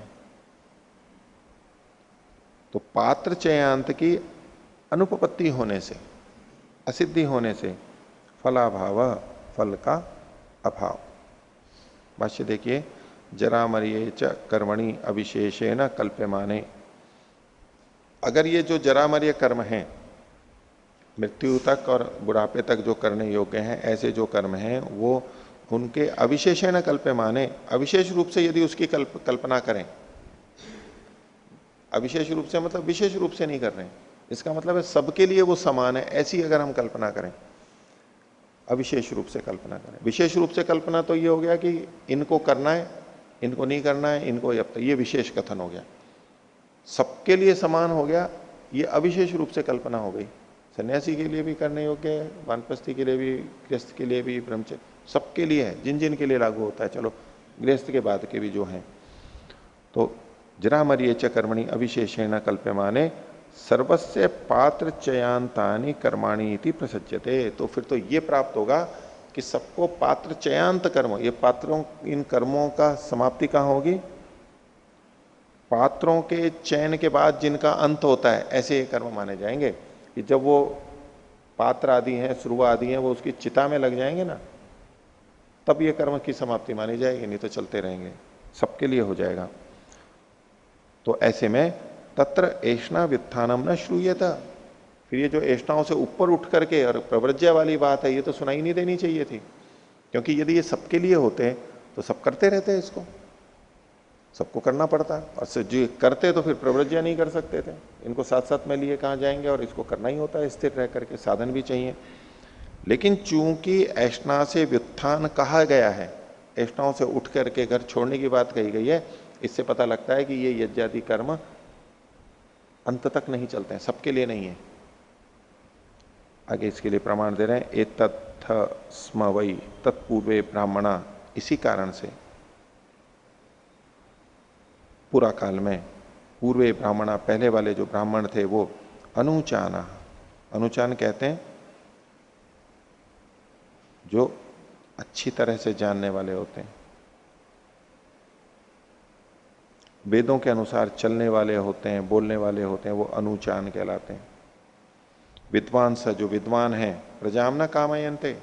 तो पात्र चयांत की अनुपपत्ति होने से, असिद्धि होने से, फलाभाव, फल का अभाव। भाष्य देखिए, जरामर्ये च कर्मणि अविशेषेण कल्प्यमाने। अगर ये जो जरामर्य कर्म हैं, मृत्यु तक और बुढ़ापे तक जो करने योग्य हैं, ऐसे जो कर्म हैं, वो उनके अविशेषेण कल्प्यमाने, अविशेष रूप से यदि उसकी कल्पना करें, अविशेष रूप से मतलब विशेष रूप से नहीं कर रहे हैं, इसका मतलब है सबके लिए वो समान है, ऐसी अगर हम कल्पना करें, अविशेष रूप से कल्पना करें। विशेष रूप से कल्पना तो ये हो गया कि इनको करना है, इनको नहीं करना है, इनको ये विशेष कथन हो गया। सबके लिए समान हो गया, ये अविशेष रूप से कल्पना हो गई। सन्यासी के लिए भी करने योग्य है, वानप्रस्थी के लिए भी, गृहस्थ के लिए भी, ब्रह्मचर्य, सबके लिए है, जिन जिन के लिए लागू होता है। चलो गृहस्थ के बाद के भी जो हैं, तो जरामर्ये च कर्मणि अविशेषेण कल्प्यमाने सर्वस्य पात्र चयांतानि कर्माणि इति प्रसज्यते। तो फिर तो ये प्राप्त होगा कि सबको पात्र चयांत कर्म, ये पात्रों, इन कर्मों का समाप्ति कहां होगी? पात्रों के चयन के बाद जिनका अंत होता है, ऐसे ये कर्म माने जाएंगे कि जब वो पात्र आदि हैं, सुरुआ आदि हैं, वो उसकी चिता में लग जाएंगे ना, तब ये कर्म की समाप्ति मानी जाएगी, नहीं तो चलते रहेंगे, सबके लिए हो जाएगा। तो ऐसे में तत्र ऐष्णा व्युत्थानम न श्रूयता, फिर ये जो ऐष्णाओं से ऊपर उठ करके और प्रव्रज्या वाली बात है, ये तो सुनाई नहीं देनी चाहिए थी। क्योंकि यदि ये सबके लिए होते हैं तो सब करते रहते हैं, इसको सबको करना पड़ता है। और जो करते तो फिर प्रव्रज्या नहीं कर सकते थे, इनको साथ साथ में लिए कहाँ जाएंगे, और इसको करना ही होता है, स्थिर रह करके, साधन भी चाहिए। लेकिन चूंकि ऐष्णा से व्युत्थान कहा गया है, ऐष्णाओं से उठ करके घर छोड़ने की बात कही गई है, इससे पता लगता है कि ये यज्ञादि कर्म अंत तक नहीं चलते हैं, सबके लिए नहीं है। आगे इसके लिए प्रमाण दे रहे हैं, एतत्थ स्म वै तत्पूर्वे ब्राह्मणा, इसी कारण से पूरा काल में पूर्वे ब्राह्मणा, पहले वाले जो ब्राह्मण थे वो अनुचाना, अनुचान कहते हैं जो अच्छी तरह से जानने वाले होते हैं, वेदों के अनुसार चलने वाले होते हैं, बोलने वाले होते हैं, वो अनुचान कहलाते हैं। विद्वान स, जो विद्वान है, प्रजाम न कामयन्ते,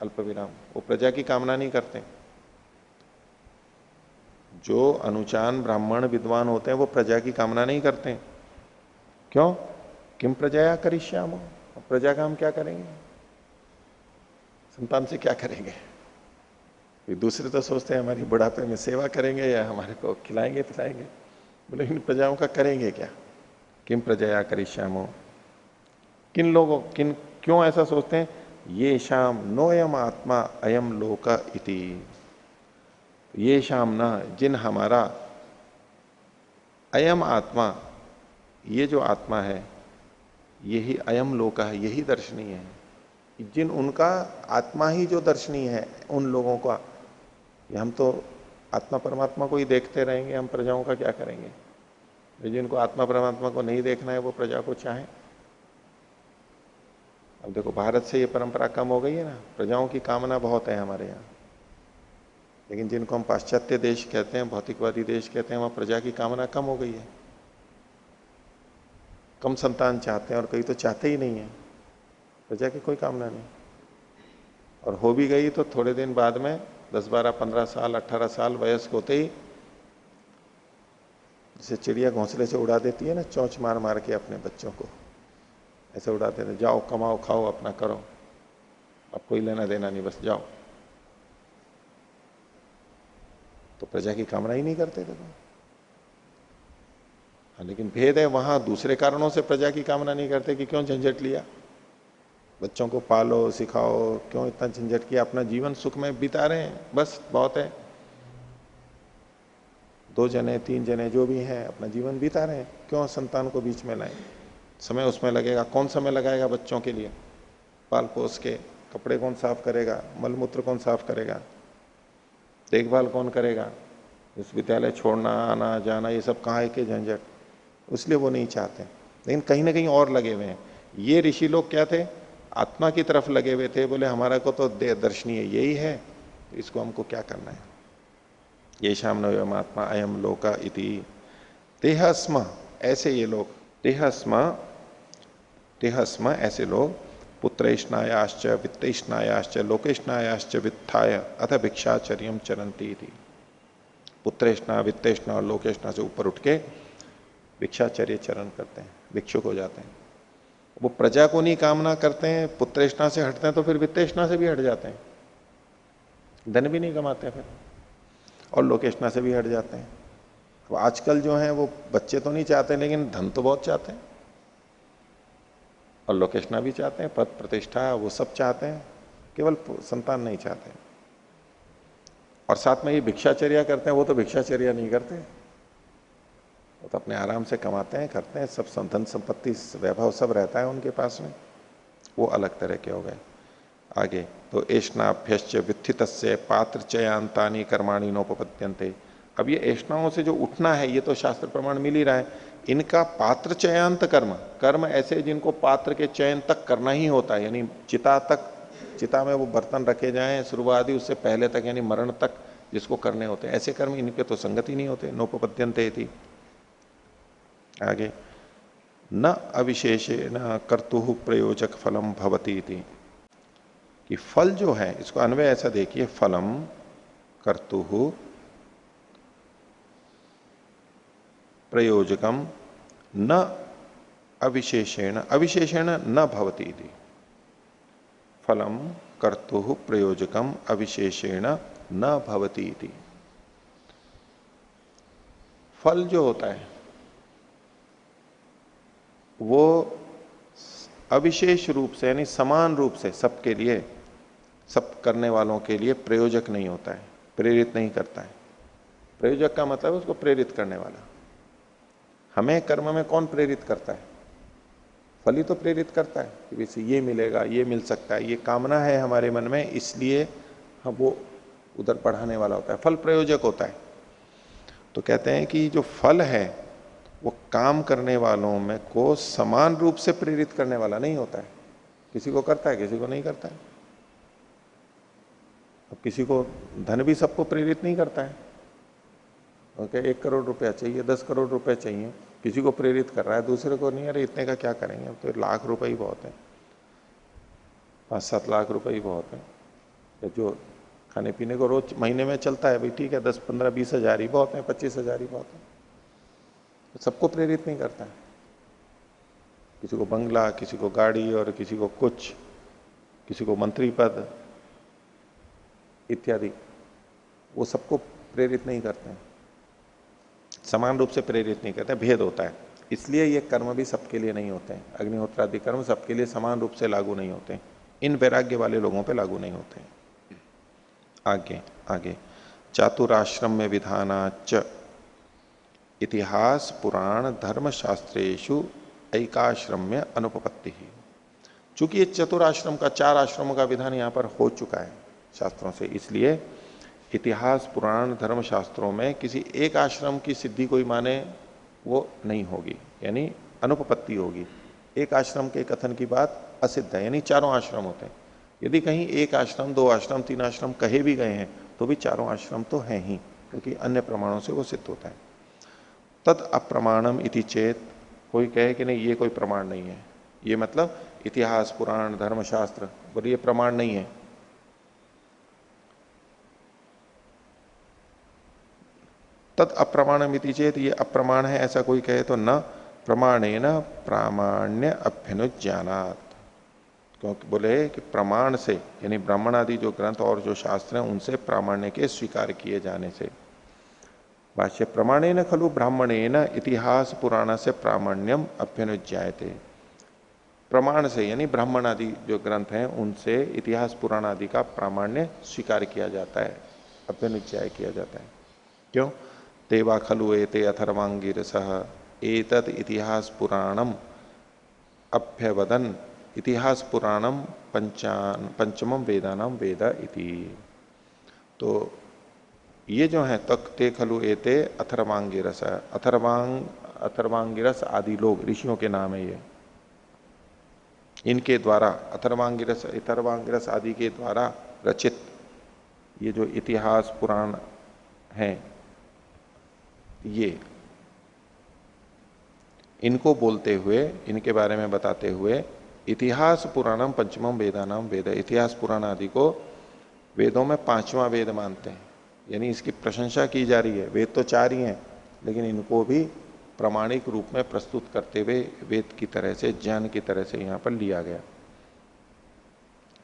अल्प विराम, वो प्रजा की कामना नहीं करते। जो अनुचान ब्राह्मण विद्वान होते हैं वो प्रजा की कामना नहीं करते। क्यों? किम प्रजाया करिष्यामो, प्रजा का हम क्या करेंगे, संतान से क्या करेंगे। दूसरे तो सोचते हैं हमारी बुढ़ापे में सेवा करेंगे या हमारे को खिलाएंगे पिलाएंगे, बोले इन प्रजाओं का करेंगे क्या। किम प्रजया करिष्यामो, किन लोगों, किन, क्यों ऐसा सोचते हैं, ये शाम नोयम आत्मा अयम लोक इति, ये शाम ना, जिन हमारा, अयम आत्मा, ये जो आत्मा है, यही अयम लोक है, यही दर्शनीय है। जिन, उनका आत्मा ही जो दर्शनीय है, उन लोगों का, हम तो आत्मा परमात्मा को ही देखते रहेंगे, हम प्रजाओं का क्या करेंगे। जिनको आत्मा परमात्मा को नहीं देखना है वो प्रजा को चाहे। अब देखो भारत से ये परंपरा कम हो गई है ना, प्रजाओं की कामना बहुत है हमारे यहाँ, लेकिन जिनको हम पाश्चात्य देश कहते हैं, भौतिकवादी देश कहते हैं, वहां प्रजा की कामना कम हो गई है। कम संतान चाहते हैं और कई तो चाहते ही नहीं है, प्रजा की कोई कामना नहीं। और हो भी गई तो थोड़े दिन बाद में 10, 12, 15 साल, 18 साल वयस्क होते ही, जैसे चिड़िया घोंसले से उड़ा देती है ना, चोंच मार मार के अपने बच्चों को, ऐसे उड़ा देते, जाओ कमाओ खाओ अपना करो, अब कोई लेना देना नहीं, बस जाओ। तो प्रजा की कामना ही नहीं करते थे। हाँ, लेकिन भेद है, वहां दूसरे कारणों से प्रजा की कामना नहीं करते कि क्यों झंझट लिया, बच्चों को पालो सिखाओ, क्यों इतना झंझट किया, अपना जीवन सुख में बिता रहे हैं, बस बहुत है। 2 जने 3 जने जो भी हैं अपना जीवन बिता रहे हैं, क्यों संतान को बीच में लाएं। समय उसमें लगेगा, कौन समय लगाएगा बच्चों के लिए, पाल पोस के, कपड़े कौन साफ करेगा, मलमूत्र कौन साफ करेगा, देखभाल कौन करेगा, इस विद्यालय छोड़ना आना जाना ये सब कहाँ है के झंझट, इसलिए वो नहीं चाहते। लेकिन कहीं ना कहीं और लगे हुए हैं। ये ऋषि लोग क्या थे, आत्मा की तरफ लगे हुए थे, बोले हमारा को तो दर्शनीय यही है, तो इसको हमको क्या करना है। ये शाम नवम आत्मा अयम लोका इति तेहस्म, ऐसे ये लोग, तेहस्म ऐसे लोग, पुत्रेष्णायाश्च वित्तेष्णायाश्च लोकेष्णायाश्च वित्थाय अथ भिक्षाचर्यम चरंती थी। पुत्रेष्णा वित्तेष्णा और लोकेष्णा से ऊपर उठ के भिक्षाचर्य चरण करते हैं, भिक्षुक हो जाते हैं। वो प्रजा को नहीं कामना करते हैं, पुत्रेष्णा से हटते हैं तो फिर वित्तेष्णा से भी हट जाते हैं, धन भी नहीं कमाते फिर, और लोकेष्णा से भी हट जाते हैं। अब आजकल जो है वो बच्चे तो नहीं चाहते लेकिन धन तो बहुत चाहते हैं, और लोकेष्णा भी चाहते हैं, पद प्रतिष्ठा वो सब चाहते हैं, केवल संतान नहीं चाहते। और साथ में ये भिक्षाचर्या करते हैं, वो तो भिक्षाचर्या नहीं करते, वो तो अपने आराम से कमाते हैं, करते हैं, सब धन संपत्ति वैभव सब रहता है उनके पास में, वो अलग तरह के हो गए। आगे तो एष्णाभ्यश्च वित्थितस्य पात्र चयांतानी कर्माणि नोपपद्यन्ते। अब ये एष्णाओं से जो उठना है ये तो शास्त्र प्रमाण मिल ही रहा है, इनका पात्र चयांत कर्म, कर्म ऐसे जिनको पात्र के चयन तक करना ही होता है, यानी चिता तक, चिता में वो बर्तन रखे जाएं शुरुआती उससे पहले तक, यानी मरण तक जिसको करने होते हैं, ऐसे कर्म इनके तो संगति नहीं होते, नोपपद्यन्ते थी। आगे न अविशेषेण कर्तुः प्रयोजक फलम भवती थी, कि फल जो है, इसको अन्वय ऐसा देखिए, फलम कर्तुः प्रयोजकम न अविशेषेण, अविशेषेण न भवती थी, फलम कर्तुः प्रयोजकम अविशेषेण न भवती थी। फल जो होता है वो अविशेष रूप से, यानी समान रूप से सबके लिए, सब करने वालों के लिए प्रयोजक नहीं होता है, प्रेरित नहीं करता है। प्रयोजक का मतलब उसको प्रेरित करने वाला। हमें कर्म में कौन प्रेरित करता है, फल ही तो प्रेरित करता है कि वैसे ये मिलेगा, ये मिल सकता है, ये कामना है हमारे मन में, इसलिए हम वो उधर बढ़ाने वाला होता है, फल प्रयोजक होता है। तो कहते हैं कि जो फल है वो काम करने वालों में को समान रूप से प्रेरित करने वाला नहीं होता है, किसी को करता है किसी को नहीं करता है। अब किसी को धन भी सबको प्रेरित नहीं करता है, ओके, 1 करोड़ रुपया चाहिए, 10 करोड़ रुपए चाहिए, किसी को प्रेरित कर रहा है, दूसरे को नहीं, अरे इतने का क्या करेंगे, अब तो लाख रुपए ही बहुत है, 5-7 लाख रुपए ही बहुत है। या जो खाने पीने को रोज महीने में चलता है भाई ठीक है, 10-15-20 हज़ार ही बहुत है, 25 हज़ार ही बहुत है, तो सबको प्रेरित नहीं करता है। किसी को बंगला, किसी को गाड़ी, और किसी को कुछ, किसी को मंत्री पद इत्यादि, वो सबको प्रेरित नहीं करते हैं, समान रूप से प्रेरित नहीं करते, भेद होता है। इसलिए ये कर्म भी सबके लिए नहीं होते हैं, अग्निहोत्रादि कर्म सबके लिए समान रूप से लागू नहीं होते हैं, इन वैराग्य वाले लोगों पे लागू नहीं होते हैं। आगे आगे, चातुराश्रम में विधानाच इतिहास पुराण धर्म शास्त्रेषु ऐकाश्रम्य अनुपपत्ति ही। चूंकि ये चतुराश्रम का, 4 आश्रमों का विधान यहां पर हो चुका है शास्त्रों से, इसलिए इतिहास पुराण धर्म शास्त्रों में किसी एक आश्रम की सिद्धि कोई माने वो नहीं होगी, यानी अनुपपत्ति होगी। एक आश्रम के कथन की बात असिद्ध है, यानी 4 आश्रम होते हैं। यदि कहीं 1 आश्रम 2 आश्रम 3 आश्रम कहे भी गए हैं तो भी 4 आश्रम तो हैं ही, क्योंकि अन्य प्रमाणों से वो सिद्ध होता है। तद अप्रमाणम इति चेत, कोई कहे कि नहीं ये कोई प्रमाण नहीं है, ये मतलब इतिहास पुराण धर्मशास्त्र बोले ये प्रमाण नहीं है, तद अप्रमाणम इति चेत, ये अप्रमाण है ऐसा कोई कहे तो न प्रमाणेन प्रामाण्य अभ्युनुज्ञानात्, क्योंकि बोले कि प्रमाण से, यानी ब्राह्मण आदि जो ग्रंथ और जो शास्त्र हैं उनसे प्रामाण्य के स्वीकार किए जाने से। भाष्य, प्रमाणेन खलु ब्राह्मणेन इतिहास पुराण से प्रामाण्यम अभ्युनुज्ञायते, प्रमाण से यानी ब्राह्मण आदि जो ग्रंथ हैं उनसे इतिहास पुराण आदि का प्रामाण्य स्वीकार किया जाता है, अभ्युनुज्ञाय किया जाता है। क्यों? तेवा खलु एते अथर्वांगिरसः एतत् इतिहास पुराणम अभ्यवदन इतिहास पुराणम पंचमम वेदानाम वेद इति। तो ये जो है तक ते खलु एते अथर्वांगिरस, अथर्वांगिरस आदि लोग, ऋषियों के नाम है ये, इनके द्वारा अथर्वांगिरस आदि के द्वारा रचित ये जो इतिहास पुराण हैं, ये इनको बोलते हुए, इनके बारे में बताते हुए, इतिहास पुराणम पंचमम वेदानाम वेद, इतिहास पुराण आदि को वेदों में 5वां वेद मानते हैं, यानी इसकी प्रशंसा की जा रही है। वेद तो 4 ही हैं, लेकिन इनको भी प्रामाणिक रूप में प्रस्तुत करते हुए वेद की तरह से, ज्ञान की तरह से यहां पर लिया गया।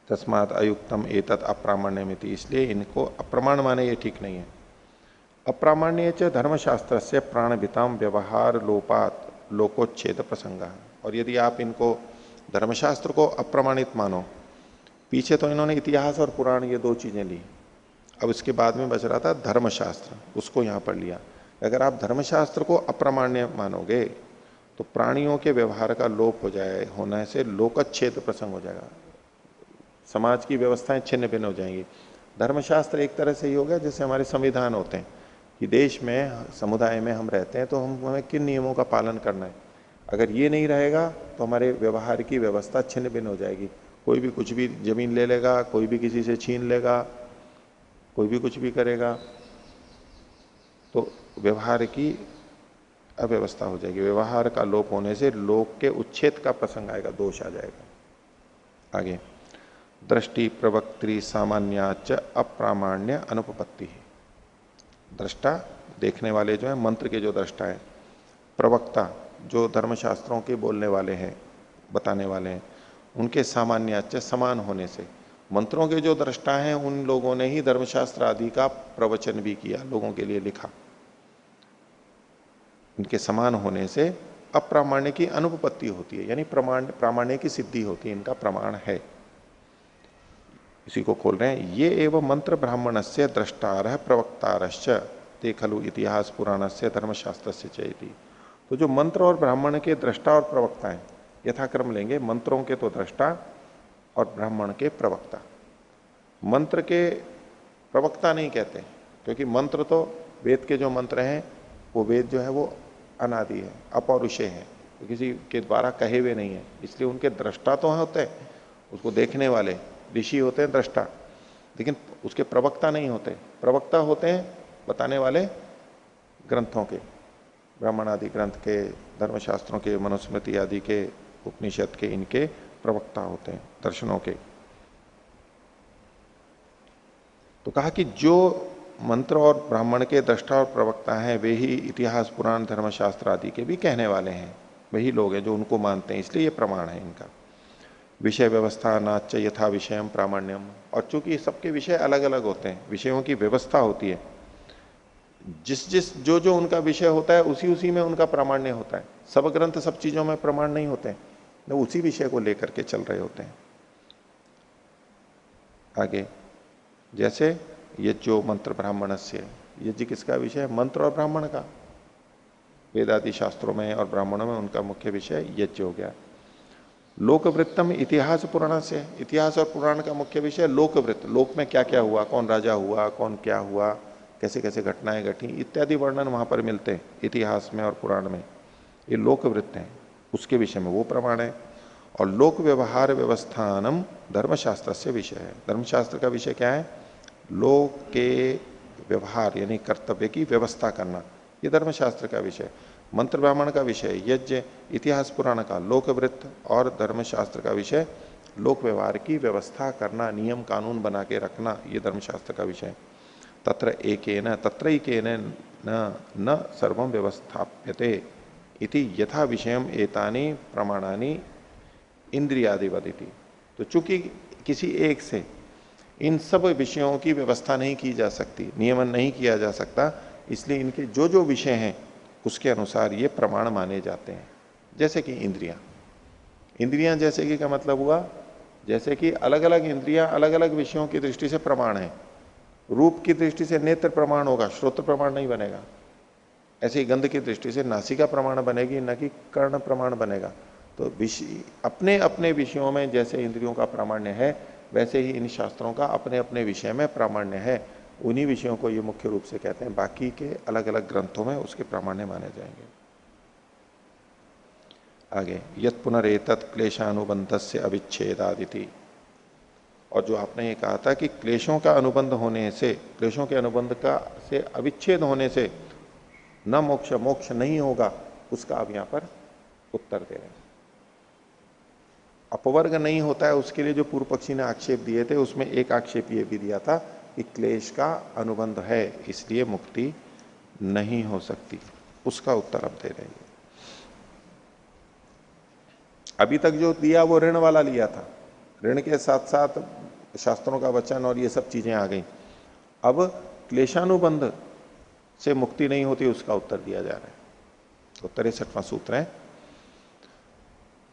तस्मात् अयुक्तम एतत् अप्रामाण्यमिति, इसलिए इनको अप्रमाण माने ये ठीक नहीं है। अप्रामाण्य च धर्मशास्त्र से प्राणभिताम व्यवहार लोपात लोकोच्छेद प्रसंग। और यदि आप इनको धर्मशास्त्र को अप्रमाणित मानो, पीछे तो इन्होंने इतिहास और पुराण ये 2 चीजें ली, अब इसके बाद में बच रहा था धर्मशास्त्र, उसको यहां पर लिया। अगर आप धर्मशास्त्र को अप्रमाण्य मानोगे तो प्राणियों के व्यवहार का लोप हो जाए, होने से लोकच्छेद प्रसंग हो जाएगा, समाज की व्यवस्थाएं छिन्न भिन्न हो जाएंगी। धर्मशास्त्र एक तरह से ही हो गया जैसे हमारे संविधान होते हैं कि देश में, समुदाय में हम रहते हैं तो हमें किन नियमों का पालन करना है। अगर ये नहीं रहेगा तो हमारे व्यवहार की व्यवस्था छिन्न भिन्न हो जाएगी। कोई भी कुछ भी जमीन ले लेगा, कोई भी किसी से छीन लेगा, कोई भी कुछ भी करेगा, तो व्यवहार की अव्यवस्था हो जाएगी। व्यवहार का लोप होने से लोक के उच्छेद का प्रसंग आएगा, दोष आ जाएगा। आगे, दृष्टि प्रवक्त्री सामान्याच अप्रामाण्य अनुपपत्ति है। दृष्टा, देखने वाले जो है, मंत्र के जो दृष्टा है, प्रवक्ता जो धर्मशास्त्रों के बोलने वाले हैं, बताने वाले हैं, उनके सामान्याच समान होने से, मंत्रों के जो दृष्टा हैं उन लोगों ने ही धर्मशास्त्र आदि का प्रवचन भी किया, लोगों के लिए लिखा। इनके समान होने से अप्रामाण्य की अनुपपत्ति होती है, यानी प्रामाण्य की सिद्धि होती है, इनका प्रमाण है। इसी को खोल रहे हैं, ये एवं मंत्र ब्राह्मण से द्रष्टार प्रवक्तारश्च ते खलु इतिहास पुराण से धर्मशास्त्र से चेती। तो जो मंत्र और ब्राह्मण के दृष्टा और प्रवक्ता हैं, यथाक्रम लेंगे, मंत्रों के तो दृष्टा और ब्राह्मण के प्रवक्ता। मंत्र के प्रवक्ता नहीं कहते, क्योंकि मंत्र तो वेद के जो मंत्र हैं वो वेद जो है वो अनादि है, अपौरुषेय है, तो किसी के द्वारा कहे हुए नहीं है, इसलिए उनके दृष्टा तो होते हैं, उसको देखने वाले ऋषि होते हैं दृष्टा, लेकिन उसके प्रवक्ता नहीं होते। प्रवक्ता होते हैं बताने वाले ग्रंथों के, ब्राह्मण आदि ग्रंथ के, धर्मशास्त्रों के, मनुस्मृति आदि के, उपनिषद के, इनके प्रवक्ता होते हैं, दर्शनों के। तो कहा कि जो मंत्र और ब्राह्मण के दृष्टा और प्रवक्ता हैं वे ही इतिहास, पुराण, धर्मशास्त्र आदि के भी कहने वाले हैं, वही लोग हैं जो उनको मानते हैं, इसलिए ये प्रमाण है इनका। विषय व्यवस्था नाच यथा विषयम प्रामाण्यम, और चूंकि सबके विषय अलग अलग होते हैं, विषयों की व्यवस्था होती है, जिस जिस जो जो उनका विषय होता है उसी उसी में उनका प्रामाण्य होता है। सब ग्रंथ सब चीजों में प्रमाण नहीं होते हैं, वो उसी विषय को लेकर के चल रहे होते हैं। आगे जैसे यज्ञो मंत्र ब्राह्मणस्य, यज्ञ किसका विषय है? मंत्र और ब्राह्मण का। वेदादि शास्त्रों में और ब्राह्मणों में उनका मुख्य विषय यज्ञ हो गया। लोकवृत्तम इतिहास पुराण से, इतिहास और पुराण का मुख्य विषय लोकवृत्त, लोक में क्या क्या हुआ, कौन राजा हुआ, कौन क्या हुआ, कैसे कैसे घटनाएं घटी इत्यादि वर्णन वहां पर मिलते हैं इतिहास में और पुराण में, ये लोकवृत्त हैं, उसके विषय में वो प्रमाण है। और लोक व्यवहार व्यवस्थानम धर्मशास्त्र से विषय है, धर्मशास्त्र का विषय क्या है? लोक के व्यवहार यानी कर्तव्य की व्यवस्था करना, ये धर्मशास्त्र का विषय। मंत्र ब्राह्मण का विषय यज्ञ, इतिहास पुराण का लोकवृत्त, और धर्मशास्त्र का विषय लोक व्यवहार की व्यवस्था करना, नियम कानून बना के रखना, ये धर्मशास्त्र का विषय। तत्र एकेन तत्रैकेन न सर्वं व्यवस्थाप्यते इति यथा विषयम एतानि प्रमाणानि इंद्रियादिवदिति। तो चूंकि किसी एक से इन सब विषयों की व्यवस्था नहीं की जा सकती, नियमन नहीं किया जा सकता, इसलिए इनके जो जो विषय हैं उसके अनुसार ये प्रमाण माने जाते हैं। जैसे कि इंद्रियां, इंद्रियां जैसे कि क्या मतलब हुआ? जैसे कि अलग अलग इंद्रियां अलग अलग विषयों की दृष्टि से प्रमाण है। रूप की दृष्टि से नेत्र प्रमाण होगा, श्रोत्र प्रमाण नहीं बनेगा। ऐसे ही गंध की दृष्टि से नासिका प्रमाण बनेगी, न कि कर्ण प्रमाण बनेगा। तो विषय अपने अपने विषयों में जैसे इंद्रियों का प्रामाण्य है, वैसे ही इन शास्त्रों का अपने अपने विषय में प्रामाण्य है। उन्हीं विषयों को ये मुख्य रूप से कहते हैं, बाकी के अलग अलग ग्रंथों में उसके प्रामाण्य माने जाएंगे। आगे यत पुनरेतत क्लेशानुबंध से अविच्छेदादिति, और जो आपने ये कहा था कि क्लेशों का अनुबंध होने से, क्लेशों के अनुबंध का से अविच्छेद होने से न मोक्ष, मोक्ष नहीं होगा, उसका अब यहां पर उत्तर दे रहे हैं। अपवर्ग नहीं होता है उसके लिए जो पूर्व पक्षी ने आक्षेप दिए थे, उसमें एक आक्षेप ये भी दिया था कि क्लेश का अनुबंध है इसलिए मुक्ति नहीं हो सकती, उसका उत्तर अब दे रहे हैं। अभी तक जो दिया वो ऋण वाला लिया था, ऋण के साथ साथ शास्त्रों का वचन और ये सब चीजें आ गई। अब क्लेशानुबंध से मुक्ति नहीं होती, उसका उत्तर दिया जा रहा है। तो 63वां सूत्र है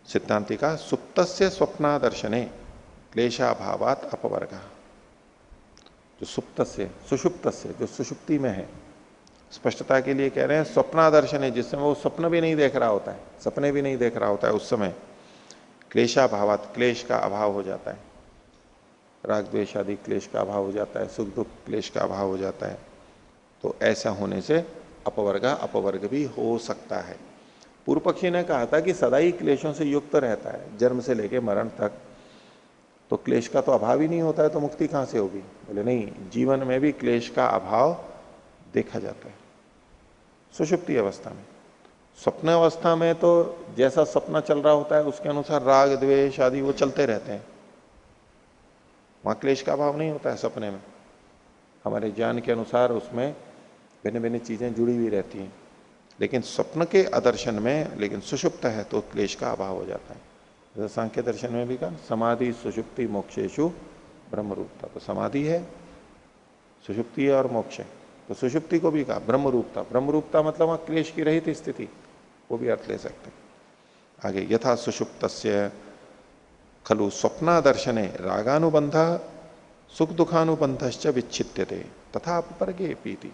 सिद्धांति का, सुप्तस्य स्वप्नादर्शने क्लेशाभावात अपवर्ग। जो सुप्त से, सुषुप्त से, जो सुषुप्ति में है, स्पष्टता के लिए कह रहे हैं स्वप्नादर्शन है, जिस समय वो स्वप्न भी नहीं देख रहा होता है, सपने भी नहीं देख रहा होता है, उस समय क्लेशाभावात, क्लेश का अभाव हो जाता है, राग द्वेष आदि क्लेश का अभाव हो जाता है, सुख दुख क्लेश का अभाव हो जाता है। तो ऐसा होने से अपवर्ग, अपवर्ग भी हो सकता है। पूर्व पक्षी ने कहा था कि सदा ही क्लेशों से युक्त रहता है, जन्म से लेकर मरण तक, तो क्लेश का तो अभाव ही नहीं होता है, तो मुक्ति कहां से होगी? बोले नहीं, जीवन में भी क्लेश का अभाव देखा जाता है सुषुप्ति अवस्था में। स्वप्न अवस्था में तो जैसा सपना चल रहा होता है उसके अनुसार राग द्वेष आदि वो चलते रहते हैं, वहां क्लेश का अभाव नहीं होता है। सपने में हमारे ज्ञान के अनुसार उसमें भिन्न भिन्न चीजें जुड़ी हुई रहती हैं, लेकिन स्वप्न के आदर्शन में लेकिन सुषुप्त है तो क्लेश का अभाव हो जाता है। जैसे सांख्य दर्शन में भी कहा समाधि सुषुप्ति मोक्षेशु ब्रह्म रूपता, तो समाधि है, सुषुप्ति है और मोक्ष है। तो सुषुप्ति को भी कहा ब्रह्म रूपता, ब्रह्म रूपता मतलब वहां क्लेश की रहित स्थिति, वो भी अर्थ ले सकते हैं। आगे यथा सुषुप्तस्य खलु स्वप्नादर्शने रागानुबंध सुख दुखानुबंधश्च विच्छिद्यते तथा अपवर्गे पीति।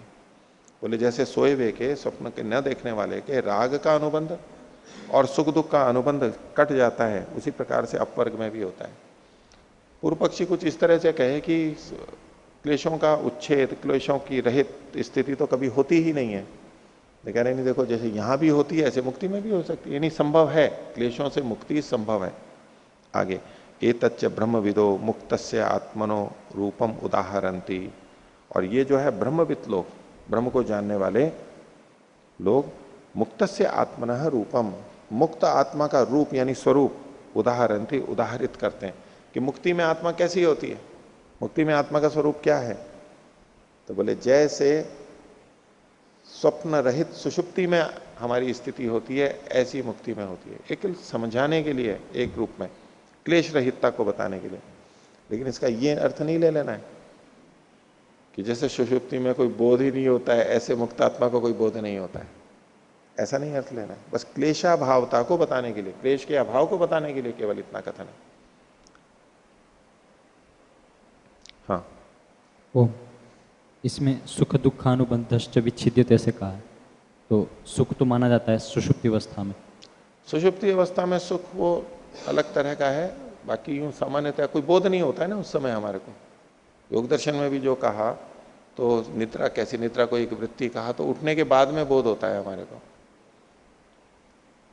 बोले जैसे सोए हुए के, स्वप्न के न देखने वाले के राग का अनुबंध और सुख दुख का अनुबंध कट जाता है, उसी प्रकार से अपवर्ग में भी होता है। पूर्व पक्षी कुछ इस तरह से कहे कि क्लेशों का उच्छेद, क्लेशों की रहित स्थिति तो कभी होती ही नहीं है। कह रहे नहीं, देखो जैसे यहां भी होती है ऐसे मुक्ति में भी हो सकती है, यानी संभव है, क्लेशों से मुक्ति संभव है। आगे एतच्च ब्रह्मविदो मुक्तस्य आत्मनो रूपम उदाहरंती, और ये जो है ब्रह्मविद लोग, ब्रह्म को जानने वाले, लोग मुक्तस्य आत्मनः रूपम, मुक्त आत्मा का रूप यानी स्वरूप उदाहरण थे उदाहरित करते हैं कि मुक्ति में आत्मा कैसी होती है, मुक्ति में आत्मा का स्वरूप क्या है। तो बोले जैसे स्वप्न रहित सुषुप्ति में हमारी स्थिति होती है ऐसी मुक्ति में होती है। एक समझाने के लिए, एक रूप में क्लेश रहितता को बताने के लिए। लेकिन इसका ये अर्थ नहीं ले लेना है कि जैसे सुषुप्ति में कोई बोध ही नहीं होता है ऐसे मुक्त आत्मा को कोई बोध नहीं होता है, ऐसा नहीं अर्थ लेना है। बस क्लेशाभावता को बताने के लिए, क्लेश के अभाव को बताने के लिए केवल इतना कथन है। हाँ, ओ इसमें सुख दुखानुबंधश्च विच्छिद्यते से कहा है, तो सुख तो माना जाता है सुषुप्ति अवस्था में। सुषुप्ति अवस्था में सुख वो अलग तरह का है, बाकी यूं सामान्यतः कोई बोध नहीं होता है ना उस समय हमारे को। योग दर्शन में भी जो कहा तो निद्रा कैसी, निद्रा को एक वृत्ति कहा तो उठने के बाद में बोध होता है हमारे को।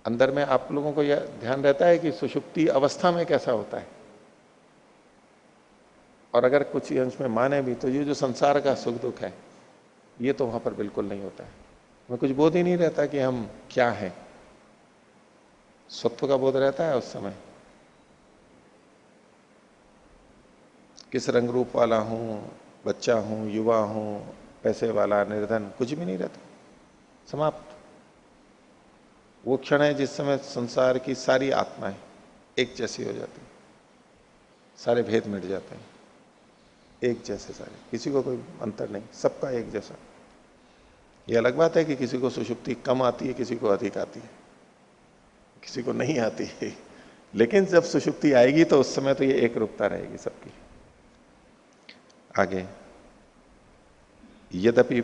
अंदर में आप लोगों को यह ध्यान रहता है कि सुषुप्ति अवस्था में कैसा होता है। और अगर कुछ अंश में माने भी तो ये जो संसार का सुख दुख है ये तो वहां पर बिल्कुल नहीं होता है। हमें कुछ बोध ही नहीं रहता कि हम क्या हैं। सत्व का बोध रहता है उस समय, किस रंग रूप वाला हूं, बच्चा हूं, युवा हूं, पैसे वाला, निर्धन, कुछ भी नहीं रहता, समाप्त। वो क्षण है जिस समय संसार की सारी आत्माएं एक जैसी हो जाती, सारे भेद मिट जाते हैं, एक जैसे सारे, किसी को कोई अंतर नहीं, सबका एक जैसा। ये अलग बात है कि किसी को सुषुप्ति कम आती है, किसी को अधिक आती है, किसी को नहीं आती है। लेकिन जब सुषुप्ति आएगी तो उस समय तो ये एक रूपता रहेगी सबकी। आगे, यद्यपि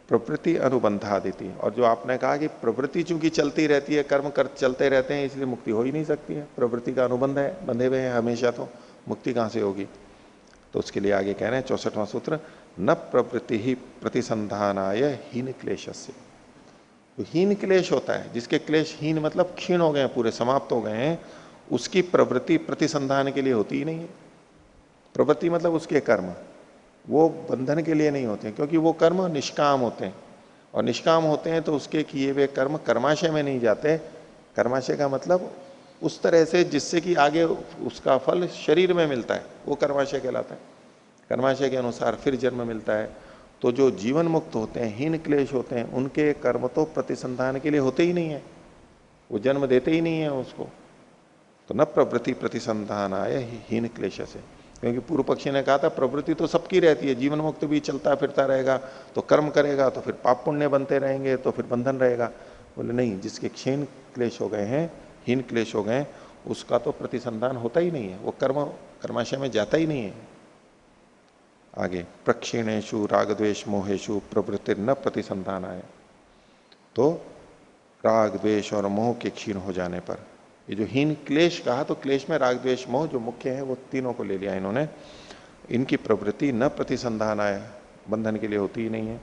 प्रवृत्ति अनुबंधादिति, और जो आपने कहा कि प्रवृत्ति चूंकि चलती रहती है, कर्म कर चलते रहते हैं, इसलिए मुक्ति हो ही नहीं सकती है। प्रवृत्ति का अनुबंध है, बंधे हुए हैं हमेशा, तो मुक्ति कहां से होगी। तो उसके लिए आगे कह रहे हैं 64वां सूत्र, न प्रवृत्ति ही प्रतिसंधानाय हीन क्लेशस्य। तो हीन क्लेश होता है, जिसके क्लेश हीन मतलब क्षीण हो गए हैं, पूरे समाप्त हो गए हैं, उसकी प्रवृत्ति प्रतिसंधान के लिए होती ही नहीं है। प्रवृत्ति मतलब उसके कर्म, वो बंधन के लिए नहीं होते हैं, क्योंकि वो कर्म निष्काम होते हैं, और निष्काम होते हैं तो उसके किए हुए कर्म कर्माशय में नहीं जाते। कर्माशय का मतलब उस तरह से जिससे कि आगे उसका फल शरीर में मिलता है, वो कर्माशय कहलाता है। कर्माशय के अनुसार फिर जन्म मिलता है। तो जो जीवन मुक्त होते हैं, हीन क्लेश होते हैं, उनके कर्म तो प्रतिसंधान के लिए होते ही नहीं है, वो जन्म देते ही नहीं है उसको। तो न प्रवृत्ति प्रतिसंधान आय हीन क्लेश से, क्योंकि पूर्व पक्षी ने कहा था प्रवृत्ति तो सबकी रहती है, जीवन मुक्त भी चलता फिरता रहेगा, तो कर्म करेगा तो फिर पाप पुण्य बनते रहेंगे, तो फिर बंधन रहेगा। बोले नहीं, जिसके क्षीण क्लेश हो गए हैं, हीन क्लेश हो गए, उसका तो प्रतिसंधान होता ही नहीं है, वो कर्माशय में जाता ही नहीं है। आगे, प्रक्षीणेशु राग द्वेष मोहेशु प्रवृत्ति न प्रतिसंधान आए, तो राग द्वेष और मोह के क्षीण हो जाने पर, ये जो हीन क्लेश कहा, तो क्लेश में राग द्वेष मोह जो मुख्य है वो तीनों को ले लिया इन्होंने। इनकी प्रवृत्ति न प्रतिसंधान आए, बंधन के लिए होती ही नहीं है।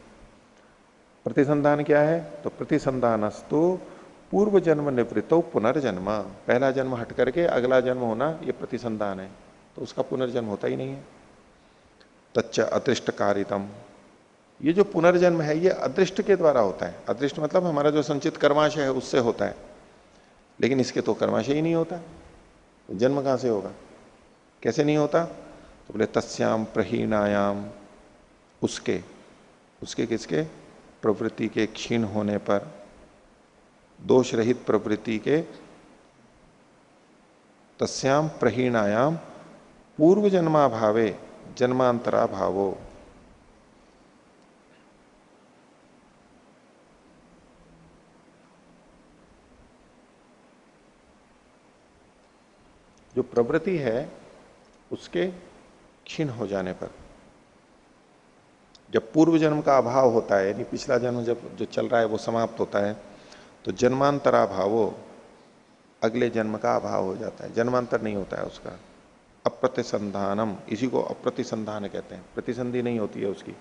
प्रतिसंधान क्या है, तो प्रतिसंधानस्तु पूर्व जन्म निवृत्तो पुनर्जन्म, पहला जन्म हट करके अगला जन्म होना, ये प्रतिसंधान है, तो उसका पुनर्जन्म होता ही नहीं है। तच्च अदृष्ट कारितम, ये जो पुनर्जन्म है ये अदृष्ट के द्वारा होता है। अदृष्ट मतलब हमारा जो संचित कर्माशय है उससे होता है, लेकिन इसके तो कर्माशय ही नहीं होता, तो जन्म कहां से होगा, कैसे नहीं होता। तो बोले तस्याम प्रहीणायाम, उसके उसके किसके, प्रवृत्ति के क्षीण होने पर, दोष रहित प्रवृत्ति के, तस्याम प्रहीणायाम पूर्व जन्माभावे जन्मांतरा भावो, जो प्रवृत्ति है उसके क्षीण हो जाने पर, जब पूर्व जन्म का अभाव होता है, यानी पिछला जन्म जब जो चल रहा है वो समाप्त होता है, तो जन्मांतरा भावो, अगले जन्म का अभाव हो जाता है, जन्मांतर नहीं होता है उसका। अप्रतिसंधानम, इसी को अप्रतिसंधान कहते हैं, प्रतिसंधि नहीं होती है उसकी।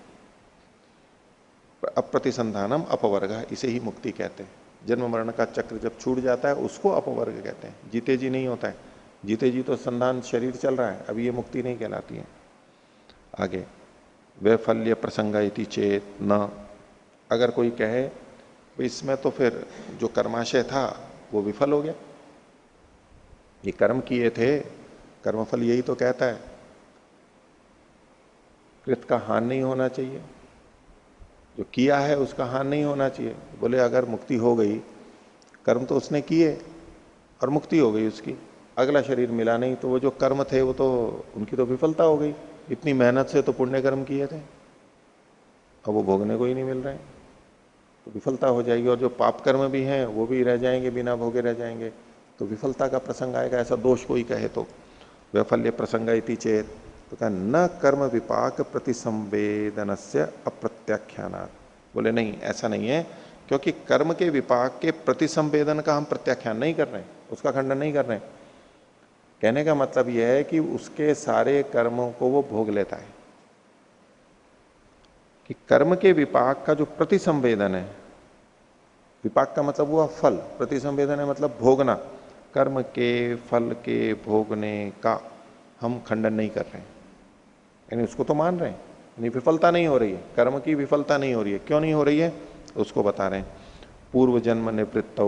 अप्रतिसंधानम अपवर्ग, इसे ही मुक्ति कहते हैं। जन्म मरण का चक्र जब छूट जाता है उसको अपवर्ग कहते हैं, जीते जी नहीं होता है। जीते जी तो संधान शरीर चल रहा है, अभी ये मुक्ति नहीं कहलाती है। आगे, वैफल्य प्रसंग इति चेत न, अगर कोई कहे तो इसमें तो फिर जो कर्माशय था वो विफल हो गया। ये कर्म किए थे, कर्मफल यही तो कहता है कृत का हान नहीं होना चाहिए, जो किया है उसका हान नहीं होना चाहिए। बोले अगर मुक्ति हो गई, कर्म तो उसने किए और मुक्ति हो गई उसकी, अगला शरीर मिला नहीं, तो वो जो कर्म थे वो तो उनकी तो विफलता हो गई। इतनी मेहनत से तो पुण्य कर्म किए थे, अब वो भोगने को ही नहीं मिल रहे हैं, तो विफलता हो जाएगी। और जो पाप कर्म भी हैं वो भी रह जाएंगे, बिना भोगे रह जाएंगे, तो विफलता का प्रसंग आएगा। ऐसा दोष कोई कहे तो वैफल्य प्रसंग इति चेत, तो कहा न कर्म विपाक प्रतिसंवेदन से अप्रत्याख्यानात्। बोले नहीं, ऐसा नहीं है, क्योंकि कर्म के विपाक के प्रतिसंवेदन का हम प्रत्याख्यान नहीं कर रहे हैं, उसका खंडन नहीं कर रहे हैं। कहने का मतलब यह है कि उसके सारे कर्मों को वो भोग लेता है, कि कर्म के विपाक का जो प्रतिसंवेदन है, विपाक का मतलब हुआ फल, प्रतिसंवेदन है मतलब भोगना, कर्म के फल के भोगने का हम खंडन नहीं कर रहे हैं, यानी उसको तो मान रहे हैं, यानी विफलता नहीं हो रही है, कर्म की विफलता नहीं हो रही है। क्यों नहीं हो रही है उसको बता रहे हैं। पूर्व जन्म निवृत्त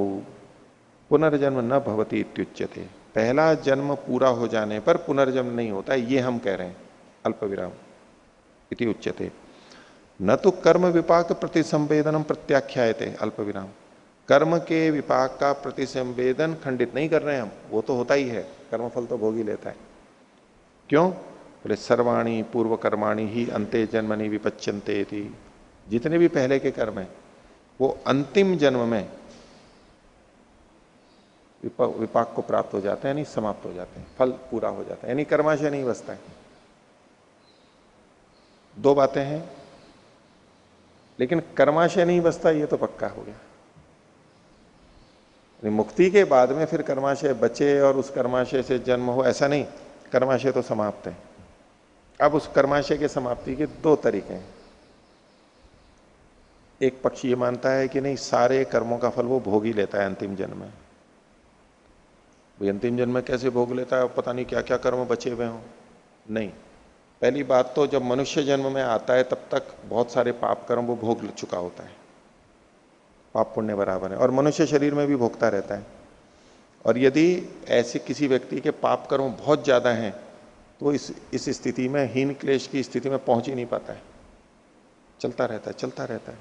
पुनर्जन्म न भवती इत्युच्यते, पहला जन्म पूरा हो जाने पर पुनर्जन्म नहीं होता है, ये हम कह रहे हैं। अल्प विराम इति उच्यते, न तो कर्म विपाक प्रतिसंवेदनम प्रत्याख्यायते अल्प विराम, कर्म के विपाक का प्रतिसंवेदन खंडित नहीं कर रहे हैं हम, वो तो होता ही है, कर्मफल तो भोग ही लेता है। क्यों? बोले सर्वाणी पूर्व कर्माणी ही अंते जन्मनि विपच्यन्ते थी, जितने भी पहले के कर्म हैं वो अंतिम जन्म में विपाक को प्राप्त हो जाते हैं, यानी समाप्त हो जाते हैं, फल पूरा हो जाता है, यानी कर्माशय नहीं बचता है। दो बातें हैं, लेकिन कर्माशय नहीं बचता ये तो पक्का हो गया। मुक्ति के बाद में फिर कर्माशय बचे और उस कर्माशय से जन्म हो, ऐसा नहीं, कर्माशय तो समाप्त है। अब उस कर्माशय के समाप्ति के दो तरीके हैं। एक पक्ष ये मानता है कि नहीं, सारे कर्मों का फल वो भोग ही लेता है अंतिम जन्म में। भाई अंतिम जन्म में कैसे भोग लेता है, पता नहीं क्या क्या कर्म बचे हुए हों। नहीं, पहली बात तो जब मनुष्य जन्म में आता है तब तक बहुत सारे पाप कर्म वो भोग चुका होता है, पाप पुण्य बराबर है, और मनुष्य शरीर में भी भोगता रहता है। और यदि ऐसे किसी व्यक्ति के पाप कर्म बहुत ज्यादा हैं तो इस स्थिति में हीन क्लेश की स्थिति में पहुंच ही नहीं पाता है, चलता रहता है, चलता रहता है,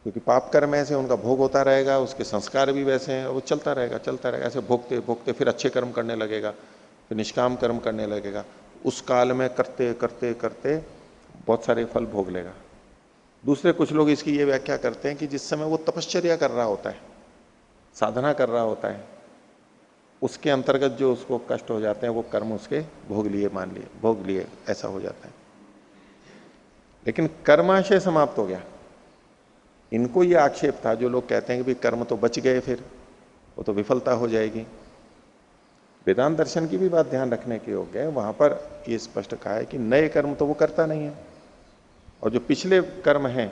क्योंकि पाप कर्म ऐसे उनका भोग होता रहेगा, उसके संस्कार भी वैसे हैं, वो चलता रहेगा, चलता रहेगा, ऐसे भोगते भोगते फिर अच्छे कर्म करने लगेगा, फिर निष्काम कर्म करने लगेगा, उस काल में करते करते करते बहुत सारे फल भोग लेगा। दूसरे कुछ लोग इसकी ये व्याख्या करते हैं कि जिस समय वो तपश्चर्या कर रहा होता है, साधना कर रहा होता है, उसके अंतर्गत जो उसको कष्ट हो जाते हैं वो कर्म उसके भोग लिए, मान लिए, भोग लिए, ऐसा हो जाता है। लेकिन कर्माशय समाप्त हो गया। इनको ये आक्षेप था, जो लोग कहते हैं कि भाई कर्म तो बच गए, फिर वो तो विफलता हो जाएगी। वेदांत दर्शन की भी बात ध्यान रखने के योग्य है, वहां पर ये स्पष्ट कहा है कि नए कर्म तो वो करता नहीं है, और जो पिछले कर्म हैं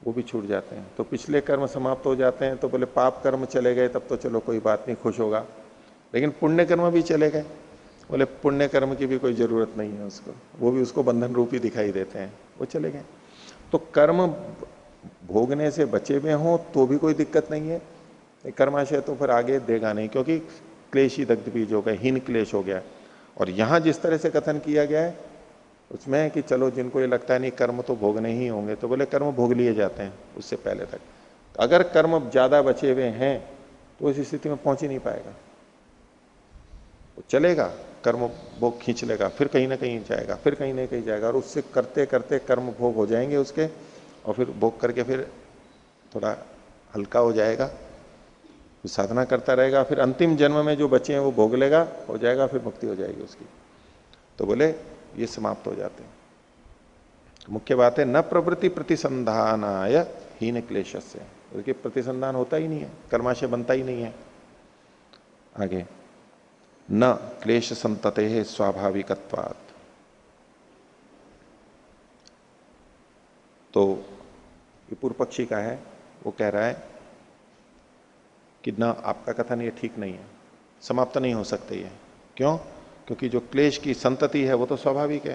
वो भी छूट जाते हैं। तो पिछले कर्म समाप्त हो जाते हैं, तो बोले पाप कर्म चले गए तब तो चलो कोई बात नहीं, खुश होगा, लेकिन पुण्य कर्म भी चले गए, बोले पुण्य कर्म की भी कोई जरूरत नहीं है उसको, वो भी उसको बंधन रूपी दिखाई देते हैं, वो चले गए। तो कर्म भोगने से बचे हुए हों तो भी कोई दिक्कत नहीं है, कर्माशय तो फिर आगे देगा नहीं, क्योंकि क्लेश ही दग्ध बीज हो गए, हीन क्लेश हो गया। और यहां जिस तरह से कथन किया गया है उसमें कि चलो जिनको ये लगता है नहीं कर्म तो भोगने ही होंगे, तो बोले कर्म भोग लिए जाते हैं उससे पहले तक। तो अगर कर्म ज्यादा बचे हुए हैं तो इस स्थिति में पहुंच ही नहीं पाएगा, वो चलेगा, कर्म भोग खींच लेगा, फिर कहीं ना कहीं जाएगा, फिर कहीं ना कहीं जाएगा, और उससे करते करते कर्म भोग हो जाएंगे उसके, और फिर भोग करके फिर थोड़ा हल्का हो जाएगा, फिर साधना करता रहेगा, फिर अंतिम जन्म में जो बचे हैं वो भोग लेगा, हो जाएगा, फिर मुक्ति हो जाएगी उसकी। तो बोले ये समाप्त हो जाते हैं। मुख्य बात है न प्रवृत्ति प्रतिसंधानाय हीन क्लेश से, क्योंकि प्रतिसंधान होता ही नहीं है, कर्माशय बनता ही नहीं है। आगे न क्लेश संतते है स्वाभाविकत्वात्, तो ये पूर्व पक्षी का है, वो कह रहा है कि न आपका कथन ये ठीक नहीं है, समाप्त नहीं हो सकते ये। क्यों? क्योंकि जो क्लेश की संतति है वो तो स्वाभाविक है।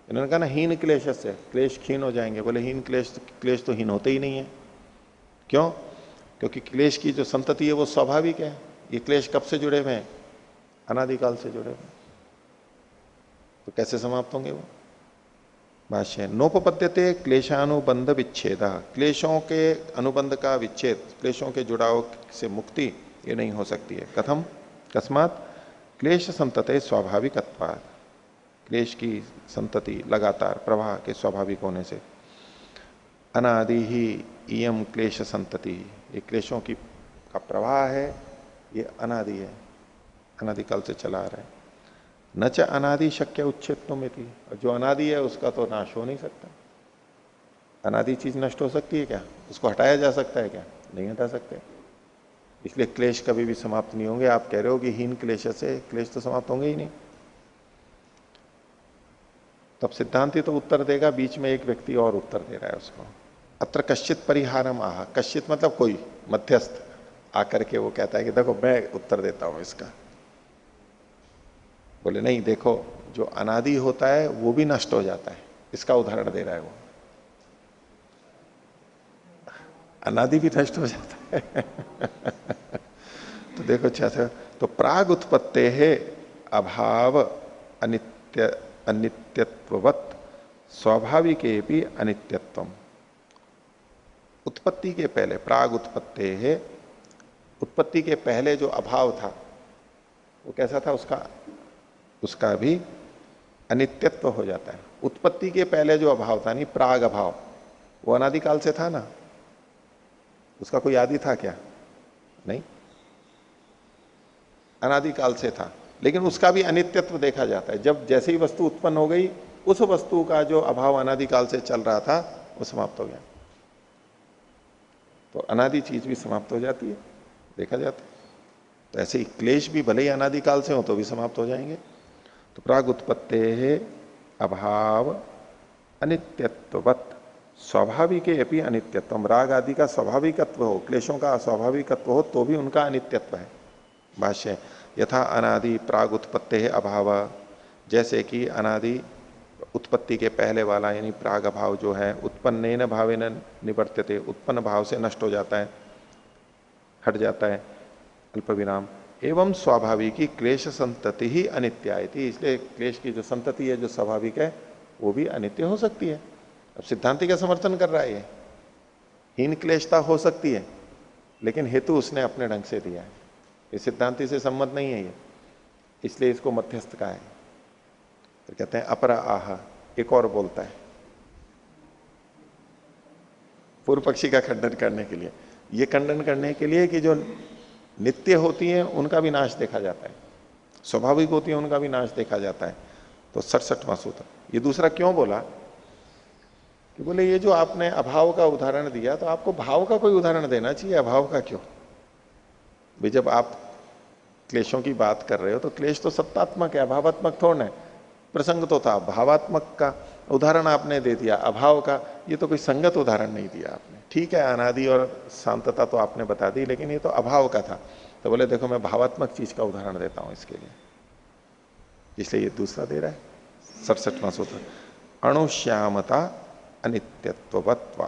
इन्होंने कहा ना हीन क्लेश से, क्लेश क्षीण हो जाएंगे, बोले हीन क्लेश तो हीन होते ही नहीं है, क्यों? क्योंकि क्लेश की जो संतति है वो स्वाभाविक है। ये क्लेश कब से जुड़े हुए हैं? अनादिकाल से जुड़े हुए हैं। तो कैसे समाप्त होंगे वो? भाष्य, नोपपद्यते क्लेशानुबंध विच्छेद, क्लेशों के अनुबंध का विच्छेद, क्लेशों के जुड़ाव से मुक्ति ये नहीं हो सकती है। कथम? कस्मात? क्लेश संतते स्वाभाविकत्वात्, क्लेश की संतति लगातार प्रवाह के स्वाभाविक होने से। अनादि ही इयम क्लेश संतति, ये क्लेशों की का प्रवाह है, ये अनादि है, अनादिकाल से चला आ रहा है। न च अनादि शक्य उच्छेद में थी, और जो अनादि है उसका तो नाश हो नहीं सकता। अनादि चीज नष्ट हो सकती है क्या? उसको हटाया जा सकता है क्या? नहीं हटा सकते। इसलिए क्लेश कभी भी समाप्त नहीं होंगे। आप कह रहे हो कि हीन क्लेश से क्लेश तो समाप्त होंगे ही नहीं। तब सिद्धांति तो उत्तर देगा, बीच में एक व्यक्ति और उत्तर दे रहा है उसको। अत्र कश्चित परिहारम आह, कश्चित मतलब कोई मध्यस्थ आकर के वो कहता है कि देखो मैं उत्तर देता हूं इसका। बोले नहीं, देखो जो अनादि होता है वो भी नष्ट हो जाता है, इसका उदाहरण दे रहा है वो। अनादि भी नष्ट हो जाता है तो देखो अच्छा से, तो प्राग उत्पत्ते है अभाव अनित्य अनित्यत्ववत स्वाभाविके भी अनित्यत्वम। उत्पत्ति के पहले, प्राग उत्पत्ते है, उत्पत्ति के पहले जो अभाव था वो कैसा था? उसका भी अनित्यत्व हो जाता है। उत्पत्ति के पहले जो अभाव था, नहीं प्राग अभाव, वो अनादिकाल से था ना, उसका कोई आदि था क्या? नहीं, अनादिकाल से था। लेकिन उसका भी अनित्यत्व देखा जाता है। जब जैसे ही वस्तु उत्पन्न हो गई, उस वस्तु का जो अभाव अनादिकाल से चल रहा था वो समाप्त हो गया। तो अनादि चीज भी समाप्त हो जाती है, देखा जाता है। तो ऐसे ही क्लेश भी भले ही अनादिकाल से हो तो भी समाप्त हो जाएंगे। तो प्राग उत्पत्ते है अभाव अनित्यत्ववत स्वाभाविक अपनी अनित्यत्व, राग आदि का स्वाभाविकत्व हो, क्लेशों का अस्वाभाविकत्व हो तो भी उनका अनित्यत्व है। भाष्य, यथा अनादि प्राग उत्पत्ति है अभाव, जैसे कि अनादि उत्पत्ति के पहले वाला यानी प्राग अभाव जो है, उत्पन्नेन भावेन निवर्त्यते, उत्पन्न भाव से नष्ट हो जाता है, हट जाता है, अल्प विराम। एवं स्वाभाविकी क्लेश संतति ही अनित्यायति, इसलिए क्लेश की जो संतति है, जो स्वाभाविक है, वो भी अनित्य हो सकती है। अब सिद्धांति का समर्थन कर रहा है ये, हीन क्लेशता हो सकती है, लेकिन हेतु उसने अपने ढंग से दिया है, ये सिद्धांति से सम्मत नहीं है ये, इसलिए इसको मध्यस्थ का है। तो कहते हैं अपरा आह, एक और बोलता है पूर्व पक्षी का खंडन करने के लिए, ये खंडन करने के लिए कि जो नित्य होती है उनका भी नाश देखा जाता है, स्वाभाविक होती है उनका भी नाश देखा जाता है। तो 67वां सूत्र। ये दूसरा क्यों बोला कि बोले ये जो आपने अभाव का उदाहरण दिया, तो आपको भाव का कोई उदाहरण देना चाहिए, अभाव का क्यों? भाई जब आप क्लेशों की बात कर रहे हो तो क्लेश तो सत्तात्मक है, अभावात्मक थोड़ा है। प्रसंग तो था भावात्मक का, उदाहरण आपने दे दिया अभाव का, ये तो कोई संगत उदाहरण नहीं दिया आपने। ठीक है, अनादि और शांतता तो आपने बता दी, लेकिन ये तो अभाव का था। तो बोले देखो मैं भावात्मक चीज का उदाहरण देता हूं इसके लिए, इसलिए ये दूसरा दे रहा है 67वां सूत्र। अणुश्यामता अनित्यत्ववत्वा,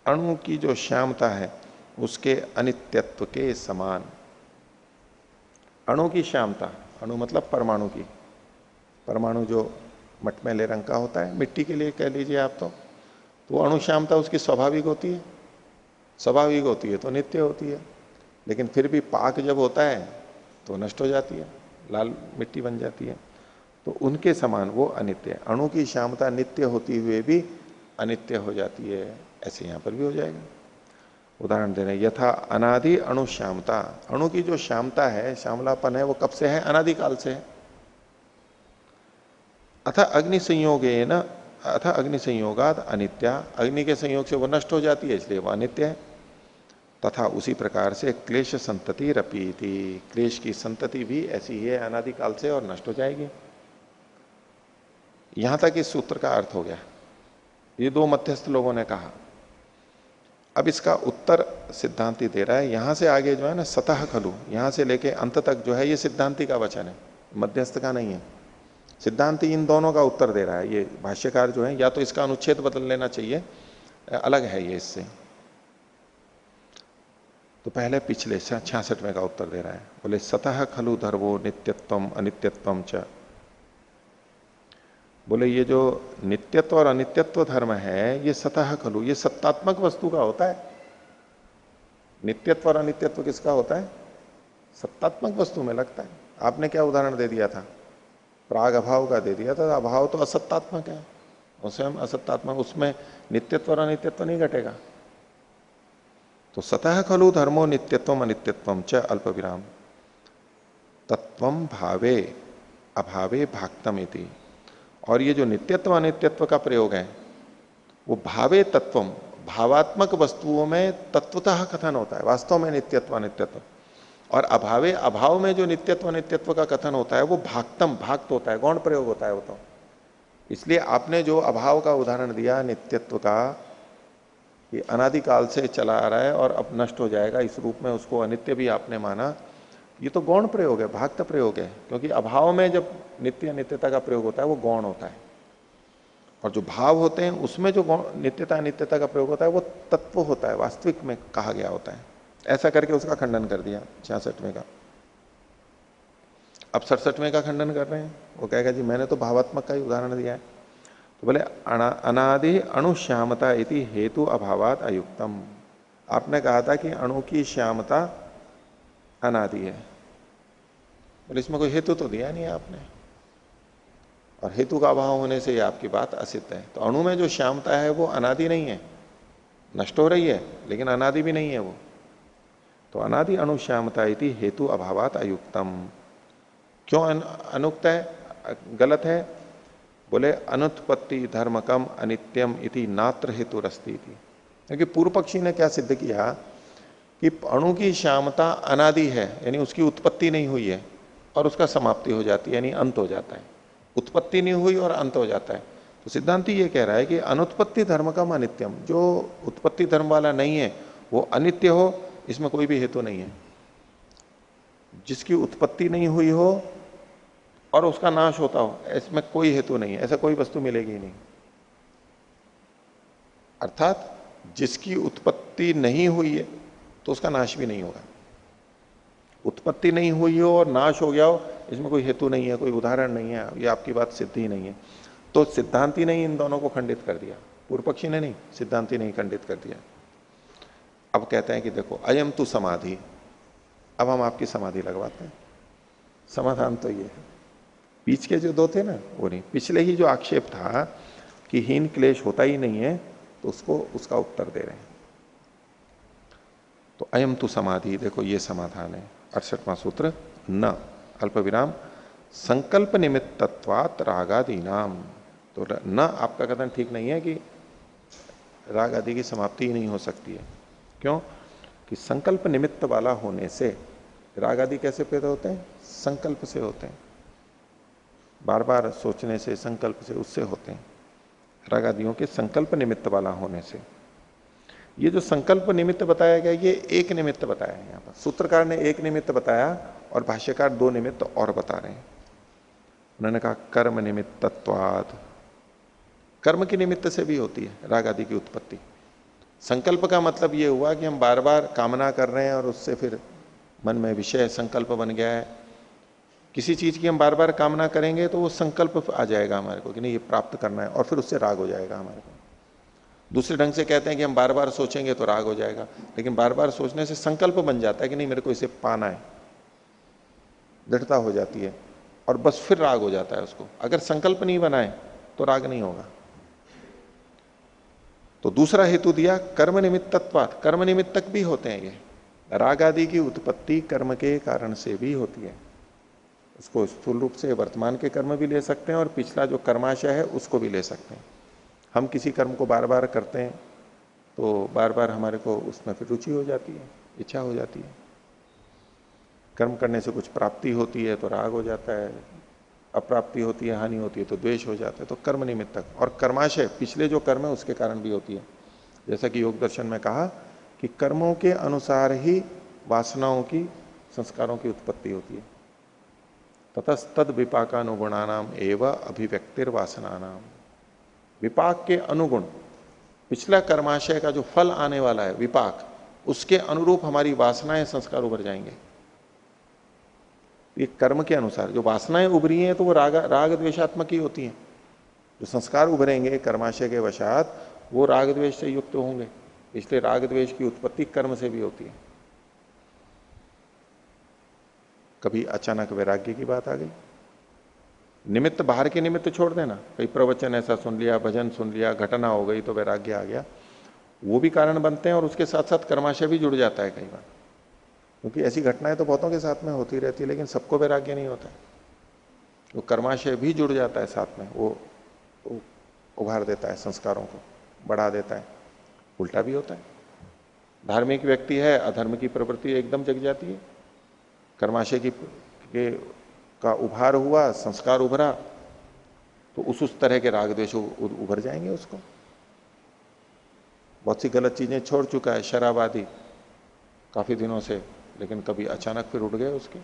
अणु की जो श्यामता है उसके अनित्यत्व के समान। अणु की श्यामता, अणु मतलब परमाणु की, परमाणु जो मटमैले रंग का होता है, मिट्टी के लिए कह लीजिए आप, तो अणु श्यामता उसकी स्वाभाविक होती है, स्वाभाविक होती है तो नित्य होती है। लेकिन फिर भी पाक जब होता है तो नष्ट हो जाती है, लाल मिट्टी बन जाती है। तो उनके समान वो अनित्य है। अणु की श्यामता नित्य होती हुए भी अनित्य हो जाती है, ऐसे यहां पर भी हो जाएगा। उदाहरण दे रहे हैं, यथा अनादि अणु श्यामता, अणु की जो श्यामता है, श्यामलापन है, वो कब से है? अनादिकाल से है। अथा अग्नि संयोगे न, अथा अग्नि संयोगाद अनित्या, अग्नि के संयोग से वो नष्ट हो जाती है, इसलिए वो अनित्य है। तथा उसी प्रकार से क्लेश संतति रपीति, क्लेश की संतति भी ऐसी ही है अनादिकाल से और नष्ट हो जाएगी। यहां तक इस सूत्र का अर्थ हो गया, ये दो मध्यस्थ लोगों ने कहा। अब इसका उत्तर सिद्धांति दे रहा है। यहां से आगे जो है ना, सतह खलु, यहां से लेके अंत तक जो है ये सिद्धांति का वचन है, मध्यस्थ का नहीं है। सिद्धांति इन दोनों का उत्तर दे रहा है। ये भाष्यकार जो है, या तो इसका अनुच्छेद बदल लेना चाहिए, अलग है ये इससे। तो पहले पिछले 66वें का उत्तर दे रहा है, बोले सतः खलु धर्मो नित्यत्वम अनित्यत्वम च। बोले ये जो नित्यत्व और अनित्यत्व धर्म है, ये सतः खलु, ये सत्तात्मक वस्तु का होता है। नित्यत्व और अनित्यत्व किसका होता है? सत्तात्मक वस्तु में लगता है। आपने क्या उदाहरण दे दिया था? प्राग अभाव का दे दिया था। अभाव तो असत्तात्मक है, स्वयं असत्तात्मक, उसमें नित्यत्व और अनित्यत्व नहीं घटेगा। तो सतः खलु धर्मो नित्यत्वम अनित्यत्वम च अल्प विराम तत्वम भावे अभावे भाक्तम इति। और ये जो नित्यत्व अनित्यत्व का प्रयोग है वो भावे तत्वम, भावात्मक वस्तुओं में तत्वतः कथन होता है, वास्तव में नित्यत्व अनित्यत्व। और अभावे अभाव में जो नित्यत्व अनित्यत्व का कथन होता है वो भाक्तम, भाक्त होता है, गौण प्रयोग होता है वो तो। इसलिए आपने जो अभाव का उदाहरण दिया नित्यत्व का, ये अनादिकाल से चला आ रहा है और अब नष्ट हो जाएगा, इस रूप में उसको अनित्य भी आपने माना, ये तो गौण प्रयोग है, भाक्त प्रयोग है। क्योंकि अभाव में जब नित्य अनित्यता का प्रयोग होता है वो गौण होता है, और जो भाव होते हैं उसमें जो नित्यता अनित्यता का प्रयोग होता है वो तत्व होता है, वास्तविक में कहा गया होता है। ऐसा करके उसका खंडन कर दिया 66वें का। अब 67वें का खंडन कर रहे हैं। वो कहेगा जी मैंने तो भावात्मक का ही उदाहरण दिया है। तो बोले अनादि अणुश्यामता इति हेतु अभावात अयुक्तम। आपने कहा था कि अणु की श्यामता अनादि है, बोले इसमें कोई हेतु तो दिया नहीं आपने, और हेतु का अभाव होने से ये आपकी बात असिद्ध है। तो अणु में जो श्यामता है वो अनादि नहीं है, नष्ट हो रही है, लेकिन अनादि भी नहीं है वो। तो अनादि अणुश्यामता इति हेतु अभावात अयुक्तम। क्यों अनुक्त है, गलत है? बोले अनुत्पत्ति धर्मकम अनित्यम इति नात्र हेतु रस्ती थी। क्योंकि पूर्व पक्षी ने क्या सिद्ध किया कि अणु की श्यामता अनादि है, यानी उसकी उत्पत्ति नहीं हुई है और उसका समाप्ति हो जाती है, यानी अंत हो जाता है। उत्पत्ति नहीं हुई और अंत हो जाता है। तो सिद्धांति ये कह रहा है कि अनुत्पत्ति धर्मकम अनित्यम, जो उत्पत्ति धर्म वाला नहीं है वो अनित्य हो, इसमें कोई भी हेतु नहीं है। जिसकी उत्पत्ति नहीं हुई हो और उसका नाश होता हो, इसमें कोई हेतु नहीं है, ऐसा कोई वस्तु मिलेगी ही नहीं। अर्थात जिसकी उत्पत्ति नहीं हुई है तो उसका नाश भी नहीं होगा। उत्पत्ति नहीं हुई हो और नाश हो गया हो, इसमें कोई हेतु नहीं है, कोई उदाहरण नहीं है, ये आपकी बात सिद्ध ही नहीं है। तो सिद्धांति ने इन दोनों को खंडित कर दिया, पूर्व पक्षी ने नहीं, सिद्धांति ने ही खंडित कर दिया। अब कहते हैं कि देखो अयम तु समाधि, अब हम आपकी समाधि लगवाते हैं। समाधान तो ये है, बीच के जो दो थे ना वो नहीं। पिछले ही जो आक्षेप था कि हीन क्लेश होता ही नहीं है, तो उसको उसका उत्तर दे रहे हैं। तो अयम तु समाधि, देखो ये समाधान है। 68वां सूत्र, न अल्प विराम संकल्प निमित्तत्वात् रागादि नाम। तो न आपका कथन ठीक नहीं है कि राग आदि की समाप्ति ही नहीं हो सकती है। क्यों? कि संकल्प निमित्त वाला होने से राग आदि कैसे पैदा होते हैं? संकल्प से होते हैं, बार बार सोचने से, संकल्प से, उससे होते हैं। राग आदियों के संकल्प निमित्त वाला होने से। ये जो संकल्प निमित्त बताया गया, ये एक निमित्त बताया है। यहाँ पर सूत्रकार ने एक निमित्त बताया और भाष्यकार दो निमित्त और बता रहे हैं। उन्होंने कहा कर्म निमित्तत्वात्, कर्म के निमित्त से भी होती है राग आदि की उत्पत्ति। संकल्प का मतलब ये हुआ कि हम बार बार कामना कर रहे हैं और उससे फिर मन में विषय संकल्प बन गया है। किसी चीज की हम बार बार कामना करेंगे तो वो संकल्प आ जाएगा हमारे को कि नहीं ये प्राप्त करना है, और फिर उससे राग हो जाएगा हमारे को। दूसरे ढंग से कहते हैं कि हम बार बार सोचेंगे तो राग हो जाएगा, लेकिन बार बार सोचने से संकल्प बन जाता है कि नहीं मेरे को इसे पाना है, दृढ़ता हो जाती है, और बस फिर राग हो जाता है उसको। अगर संकल्प नहीं बनाए तो राग नहीं होगा। तो दूसरा हेतु दिया कर्म निमित्तत्वात्, कर्म निमित्तक भी होते हैं ये। राग आदि की उत्पत्ति कर्म के कारण से भी होती है। उसको स्थूल रूप से वर्तमान के कर्म भी ले सकते हैं और पिछला जो कर्माशय है उसको भी ले सकते हैं। हम किसी कर्म को बार बार करते हैं तो बार बार हमारे को उसमें फिर रुचि हो जाती है, इच्छा हो जाती है। कर्म करने से कुछ प्राप्ति होती है तो राग हो जाता है, अप्राप्ति होती है, हानि होती है तो द्वेष हो जाता है। तो कर्म निमित्तक और कर्माशय, पिछले जो कर्म है उसके कारण भी होती है। जैसा कि योग दर्शन में कहा कि कर्मों के अनुसार ही वासनाओं की, संस्कारों की उत्पत्ति होती है। ततस्तद विपाकानुगुणानाम एवं अभिव्यक्तिर्वासनानाम। विपाक के अनुगुण, पिछला कर्माशय का जो फल आने वाला है विपाक, उसके अनुरूप हमारी वासनाएं संस्कार उभर जाएंगे। ये कर्म के अनुसार जो वासनाएं उभरी हैं तो वो राग द्वेषात्मक ही होती हैं। जो संस्कार उभरेंगे कर्माशय के वशात वो राग द्वेष से युक्त होंगे, इसलिए राग द्वेष की उत्पत्ति कर्म से भी होती है। कभी अचानक वैराग्य की बात आ गई, निमित्त बाहर के निमित्त छोड़ देना, कई प्रवचन ऐसा सुन लिया, भजन सुन लिया, घटना हो गई तो वैराग्य आ गया, वो भी कारण बनते हैं और उसके साथ साथ कर्माशय भी जुड़ जाता है कई बार, क्योंकि ऐसी घटनाएं तो बहुतों के साथ में होती रहती है, लेकिन सबको वैराग्य नहीं होता है। वो कर्माशय भी जुड़ जाता है साथ में, वो उभार देता है, संस्कारों को बढ़ा देता है। उल्टा भी होता है, धार्मिक व्यक्ति है, अधर्म की प्रवृत्ति एकदम जग जाती है, कर्माशय का उभार हुआ, संस्कार उभरा, तो उस तरह के राग द्वेष उभर जाएंगे उसको। बहुत सी गलत चीजें छोड़ चुका है, शराब आदि काफी दिनों से, लेकिन कभी अचानक फिर उठ गए उसके,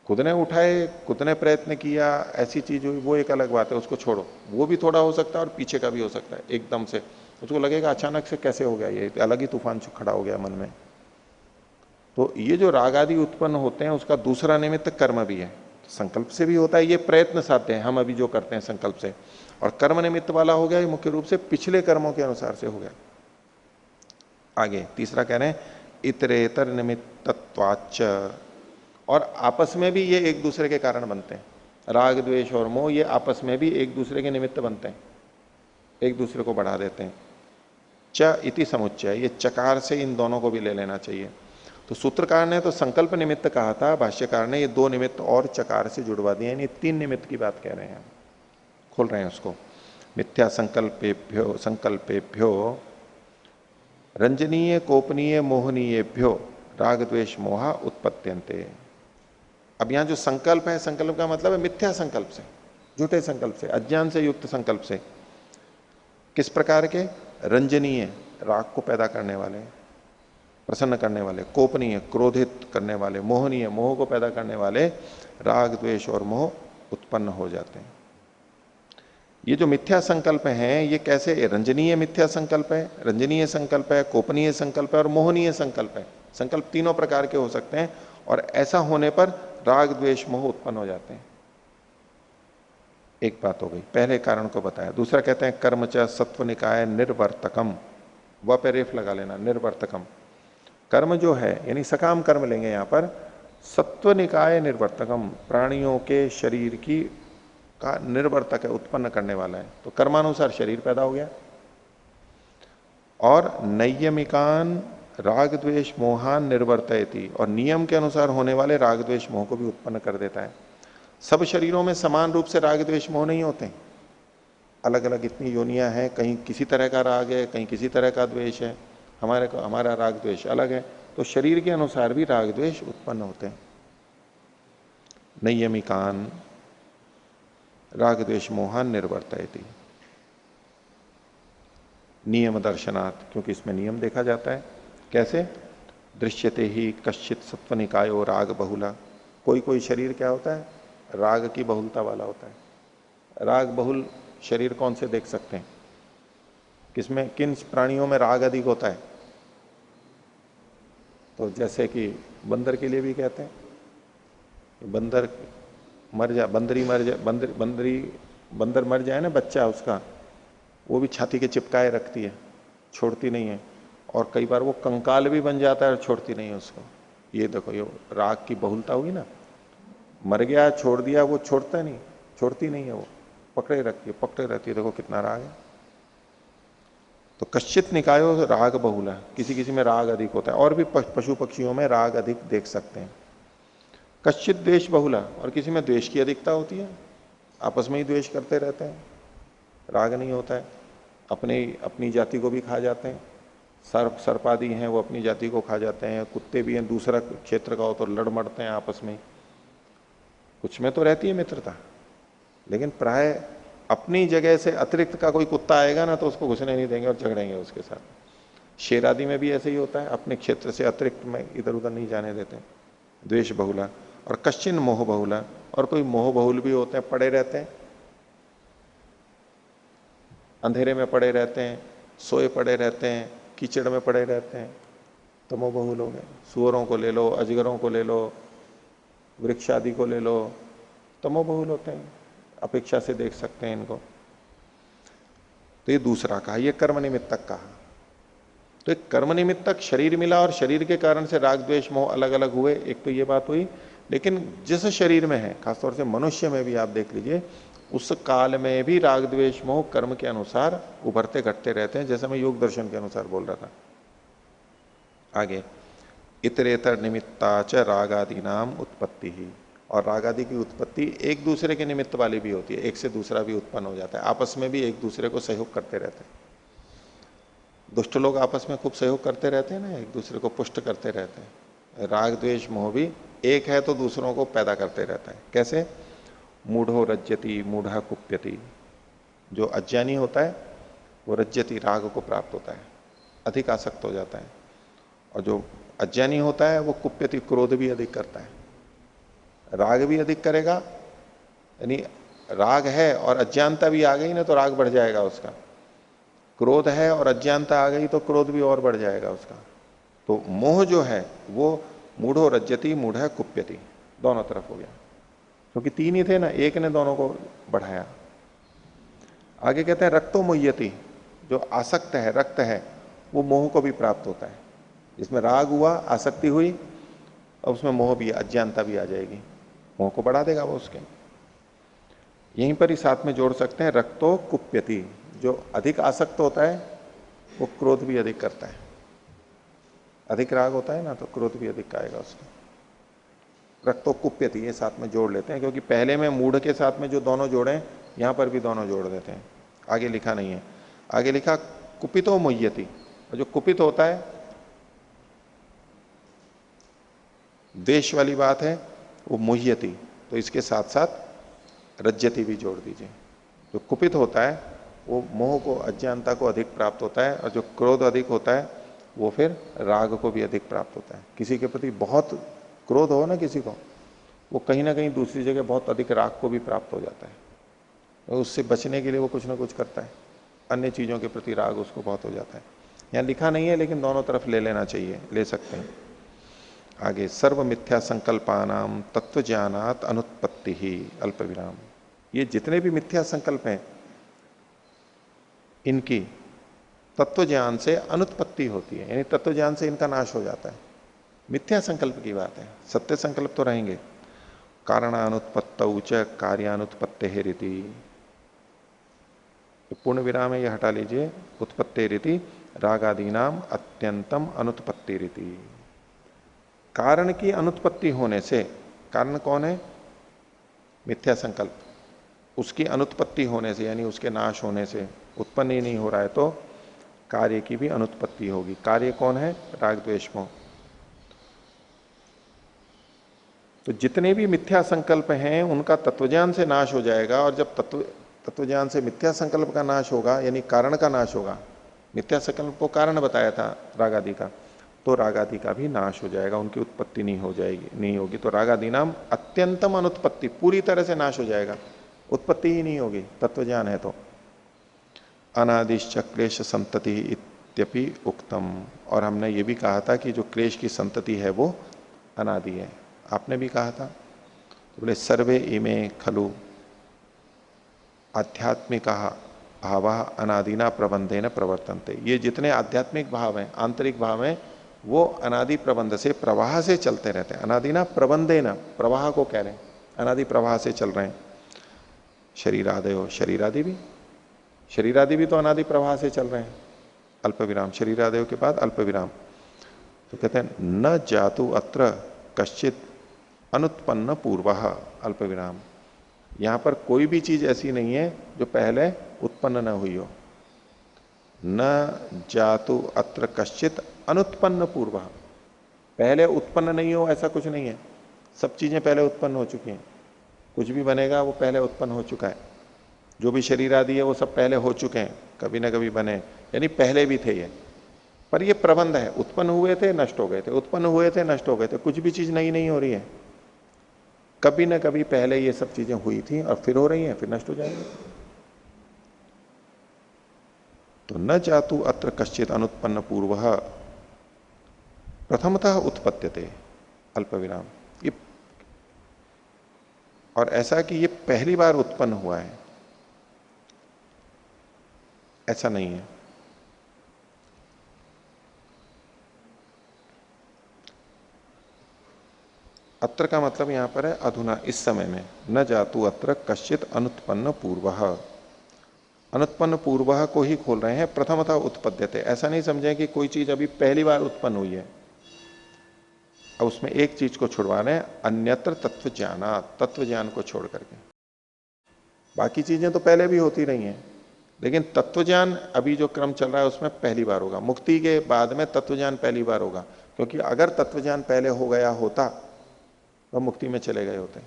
खुद ने उठाए, खुद ने प्रयत्न किया, ऐसी चीज हुई, वो एक अलग बात है, उसको छोड़ो। वो भी थोड़ा हो सकता है और पीछे का भी हो सकता है, एकदम से उसको लगेगा अचानक से कैसे हो गया, ये अलग ही तूफान खड़ा हो गया मन में। तो ये जो राग आदि उत्पन्न होते हैं उसका दूसरा निमित्त कर्म भी है, संकल्प से भी होता है, ये प्रयत्न साध्य है हम अभी जो करते हैं संकल्प से, और कर्म निमित्त वाला हो गया ये मुख्य रूप से पिछले कर्मों के अनुसार से हो गया। आगे तीसरा कह रहे हैं इतरेतर निमित्तत्वाच्च, और आपस में भी ये एक दूसरे के कारण बनते हैं, राग द्वेष और मोह ये आपस में भी एक दूसरे के निमित्त बनते हैं, एक दूसरे को बढ़ा देते हैं। च इति समुच्चय, ये चकार से इन दोनों को भी ले लेना चाहिए। तो सूत्रकार ने तो संकल्प निमित्त कहा था, भाष्यकार ने ये दो निमित्त और चकार से जुड़वा दिए, यानी तीन निमित्त की बात कह रहे हैं, खोल रहे हैं उसको। मिथ्या संकल्पेभ्यो रंजनीय कोपनीय मोहनीयेभ्यो राग द्वेष मोहा उत्पत्त्यन्ते। अब यहां जो संकल्प है, संकल्प का मतलब है मिथ्या संकल्प से, झूठे संकल्प से, अज्ञान से युक्त संकल्प से। किस प्रकार के? रंजनीय, राग को पैदा करने वाले, प्रसन्न करने वाले, कोपनीय, क्रोधित करने वाले, मोहनीय, मोह को पैदा करने वाले, राग द्वेष और मोह उत्पन्न हो जाते हैं। ये जो मिथ्या संकल्प हैं ये कैसे? रंजनीय मिथ्या संकल्प है, रंजनीय संकल्प है, कोपनीय संकल्प है और मोहनीय संकल्प है। संकल्प तीनों प्रकार के हो सकते हैं, और ऐसा होने पर राग द्वेष मोह उत्पन्न हो जाते हैं। एक बात हो गई, पहले कारण को बताया। दूसरा कहते हैं कर्म च सत्व निकाय निर्वर्तकम, व पे रेफ लगा लेना, निर्वर्तकम। कर्म जो है यानी सकाम कर्म लेंगे यहां पर, सत्व निकाय निर्वर्तकम, प्राणियों के शरीर की का निर्वर्तक है, उत्पन्न करने वाला है। तो कर्मानुसार शरीर पैदा हो गया। और नैयमिकान राग द्वेष मोहान निर्वर्तयति, और नियम के अनुसार होने वाले राग द्वेष मोह को भी उत्पन्न कर देता है। सब शरीरों में समान रूप से राग द्वेष मोह नहीं होते, अलग अलग इतनी योनियां हैं, कहीं किसी तरह का राग है, कहीं किसी तरह का द्वेष है, हमारा राग द्वेष अलग है, तो शरीर के अनुसार भी राग द्वेष उत्पन्न होते हैं। नैयमिकान राग द्वेष मोहान निर्वर्तयति, नियम दर्शनात्, क्योंकि इसमें नियम देखा जाता है। कैसे? दृश्यते ही कश्चित सत्व निकायो राग बहुला, कोई कोई शरीर क्या होता है? राग की बहुलता वाला होता है। राग बहुल शरीर कौन से देख सकते हैं? किसमें, किन प्राणियों में राग अधिक होता है? तो जैसे कि बंदर के लिए भी कहते हैं, बंदर मर जाए, बंदर मर जाए ना बच्चा उसका, वो भी छाती के चिपकाए रखती है, छोड़ती नहीं है, और कई बार वो कंकाल भी बन जाता है और छोड़ती नहीं है उसको। ये देखो, ये राग की बहुलता हुई ना, मर गया छोड़ दिया, वो छोड़ता नहीं, छोड़ती नहीं है, वो पकड़े रखती है, पकड़े रहती है। देखो कितना राग है। तो कश्चित निकायो राग बहुला, किसी किसी में राग अधिक होता है, और भी पशु पक्षियों में राग अधिक देख सकते हैं। कश्चित द्वेष बहुला, और किसी में द्वेष की अधिकता होती है, आपस में ही द्वेष करते रहते हैं, राग नहीं होता है। अपनी जाति को भी खा जाते हैं, सर्पादि हैं वो अपनी जाति को खा जाते हैं, कुत्ते भी हैं, दूसरा क्षेत्र का हो तो लड़ मरते हैं आपस में। कुछ में तो रहती है मित्रता, लेकिन प्राय अपनी जगह से अतिरिक्त का कोई कुत्ता आएगा ना तो उसको घुसने नहीं देंगे और झगड़ेंगे उसके साथ। शेर आदि में भी ऐसे ही होता है, अपने क्षेत्र से अतिरिक्त में इधर उधर नहीं जाने देते। द्वेष बहुला। और कश्चिन मोह बहुला, और कोई मोह बहुल भी होते हैं, पड़े रहते हैं, अंधेरे में पड़े रहते हैं, सोए पड़े रहते हैं, कीचड़ में पड़े रहते हैं, तमोबहुल हो गए। सुअरों को ले लो, अजगरों को ले लो, वृक्ष आदि को ले लो, तमोबहुल होते हैं, अपेक्षा से देख सकते हैं इनको। तो ये दूसरा कहा, ये कर्म निमित्तक कहा। तो एक कर्म निमित्तक शरीर मिला और शरीर के कारण से राग द्वेष मोह अलग अलग हुए, एक तो ये बात हुई। लेकिन जिस शरीर में है, खासतौर से मनुष्य में भी आप देख लीजिए, उस काल में भी राग द्वेष मोह कर्म के अनुसार उभरते घटते रहते हैं, जैसा मैं योग दर्शन के अनुसार बोल रहा था। आगे, इतरेतर निमित्ता च राग आदि नाम उत्पत्ति ही। और राग आदि की उत्पत्ति एक दूसरे के निमित्त वाली भी होती है, एक से दूसरा भी उत्पन्न हो जाता है, आपस में भी एक दूसरे को सहयोग करते रहते हैं। दुष्ट लोग आपस में खूब सहयोग करते रहते हैं ना, एक दूसरे को पुष्ट करते रहते हैं। राग द्वेष मोह भी एक है तो दूसरों को पैदा करते रहता है। कैसे? मूढ़ो रज्यति मूढ़ा कुप्यति। जो अज्ञानी होता है वो रज्यति, राग को प्राप्त होता है, अधिक आसक्त हो जाता है। और जो अज्ञानी होता है वो कुप्यति, क्रोध भी अधिक करता है, राग भी अधिक करेगा। यानी राग है और अज्ञानता भी आ गई ना तो राग बढ़ जाएगा उसका। क्रोध है और अज्ञानता आ गई तो क्रोध भी और बढ़ जाएगा उसका। तो मोह जो है वो मूढ़ो रज्यति मूढ़ कुप्यति, दोनों तरफ हो गया, क्योंकि तीन ही थे ना, एक ने दोनों को बढ़ाया। आगे कहते हैं रक्तो मुह्यति, जो आसक्त है, रक्त है, वो मोह को भी प्राप्त होता है। जिसमें राग हुआ, आसक्ति हुई, और उसमें मोह भी, अज्ञानता भी आ जाएगी, मोह को बढ़ा देगा वो उसके। यहीं पर ही साथ में जोड़ सकते हैं रक्तो कुप्यति, जो अधिक आसक्त होता है वो क्रोध भी अधिक करता है। अधिक राग होता है ना तो क्रोध भी अधिक आएगा उसका। रक्तो कुप्यति, ये साथ में जोड़ लेते हैं, क्योंकि पहले में मूढ़ के साथ में जो दोनों जोड़े, यहां पर भी दोनों जोड़ देते हैं। आगे लिखा नहीं है, आगे लिखा कुपितो मुह्यति। और जो कुपित होता है, द्वेष वाली बात है, वो मुह्यति, तो इसके साथ साथ रज्यति भी जोड़ दीजिए। जो कुपित होता है वो मोह को, अज्ञानता को अधिक प्राप्त होता है, और जो क्रोध अधिक होता है वो फिर राग को भी अधिक प्राप्त होता है। किसी के प्रति बहुत क्रोध हो ना किसी को, वो कहीं ना कहीं दूसरी जगह बहुत अधिक राग को भी प्राप्त हो जाता है, और उससे बचने के लिए वो कुछ ना कुछ करता है, अन्य चीजों के प्रति राग उसको बहुत हो जाता है। यहाँ लिखा नहीं है लेकिन दोनों तरफ ले लेना चाहिए, ले सकते हैं। आगे, सर्व मिथ्या संकल्पानाम तत्व ज्ञानात अनुत्पत्ति ही अल्प विराम। ये जितने भी मिथ्या संकल्प हैं इनकी तत्व ज्ञान से अनुत्पत्ति होती है, यानी तत्व ज्ञान से इनका नाश हो जाता है। मिथ्या संकल्प की बात है, सत्य संकल्प तो रहेंगे। कारणानुत्पत्तौ च कार्यानुत्पत्ते रीति, पूर्ण विराम है, ये हटा लीजिए। उत्पत्ति रीति रागादि नाम अत्यंतम अनुत्पत्ति रीति। कारण की अनुत्पत्ति होने से, कारण कौन है? मिथ्या संकल्प। उसकी अनुत्पत्ति होने से, यानी उसके नाश होने से, उत्पन्न ही नहीं हो रहा है, तो कार्य की भी अनुत्पत्ति होगी। कार्य कौन है? राग द्वेष मोह। तो जितने भी मिथ्या संकल्प हैं उनका तत्वज्ञान से नाश हो जाएगा। और जब तत्वज्ञान से मिथ्या संकल्प का नाश होगा, यानी कारण का नाश होगा, मिथ्या संकल्प को कारण बताया था राग आदि का, तो राग आदि का भी नाश हो जाएगा, उनकी उत्पत्ति नहीं हो जाएगी, नहीं होगी। तो राग आदि नाम अत्यंतम अनुत्पत्ति, पूरी तरह से नाश हो जाएगा, उत्पत्ति ही नहीं होगी तत्वज्ञान है तो। अनादिश्च क्लेश संतति इत्यपि उक्तम। और हमने ये भी कहा था कि जो क्लेश की संतति है वो अनादि है, आपने भी कहा था। तो बोले सर्वे इमे खलु आध्यात्मिक भाव अनादिना प्रबंधेन प्रवर्तन्ते। ये जितने आध्यात्मिक भाव हैं, आंतरिक भाव हैं, वो अनादि प्रबंध से, प्रवाह से चलते रहते हैं। अनादिना प्रबंधेन, प्रवाह को कह रहे हैं, अनादि प्रवाह से चल रहे हैं। शरीरादयो, शरीरादि भी, शरीरादि भी तो अनादि प्रवाह से चल रहे हैं। अल्प विराम, शरीरादयो के बाद अल्प विराम। तो कहते हैं न जातु अत्र कश्चित अनुत्पन्न पूर्व अल्प विराम। यहां पर कोई भी चीज ऐसी नहीं है जो पहले उत्पन्न न हुई हो। न जातु अत्र कश्चित अनुत्पन्न पूर्व, पहले उत्पन्न नहीं हो ऐसा कुछ नहीं है। सब चीजें पहले उत्पन्न हो चुकी हैं, कुछ भी बनेगा वो पहले उत्पन्न हो चुका है। जो भी शरीर आदि है वो सब पहले हो चुके हैं, कभी ना कभी बने, यानी पहले भी थे ये। पर ये प्रबंध है, उत्पन्न हुए थे नष्ट हो गए थे, उत्पन्न हुए थे नष्ट हो गए थे। कुछ भी चीज नई नहीं हो रही है, कभी ना कभी पहले ये सब चीजें हुई थी और फिर हो रही हैं, फिर नष्ट हो जाएंगी। तो न जातु अत्र कश्चित अनुत्पन्न पूर्व प्रथमतः उत्पद्यते अल्प विराम, ये और ऐसा कि ये पहली बार उत्पन्न हुआ है ऐसा नहीं है। अत्र का मतलब यहां पर है अधुना, इस समय में, न जातु अत्र कश्चित अनुत्पन्न पूर्वः, अनुत्पन्न पूर्वः को ही खोल रहे हैं। प्रथमतः उत्पद्यते, ऐसा नहीं समझें कि कोई चीज अभी पहली बार उत्पन्न हुई है, अब उसमें एक चीज को छुड़वा रहे हैं, अन्यत्र तत्व ज्ञाना, तत्व ज्ञान को छोड़ करके। बाकी चीजें तो पहले भी होती रही हैं, लेकिन तत्व ज्ञान अभी जो क्रम चल रहा है उसमें पहली बार होगा। मुक्ति के बाद में तत्व ज्ञान पहली बार होगा, क्योंकि अगर तत्व ज्ञान पहले हो गया होता तो मुक्ति में चले गए होते।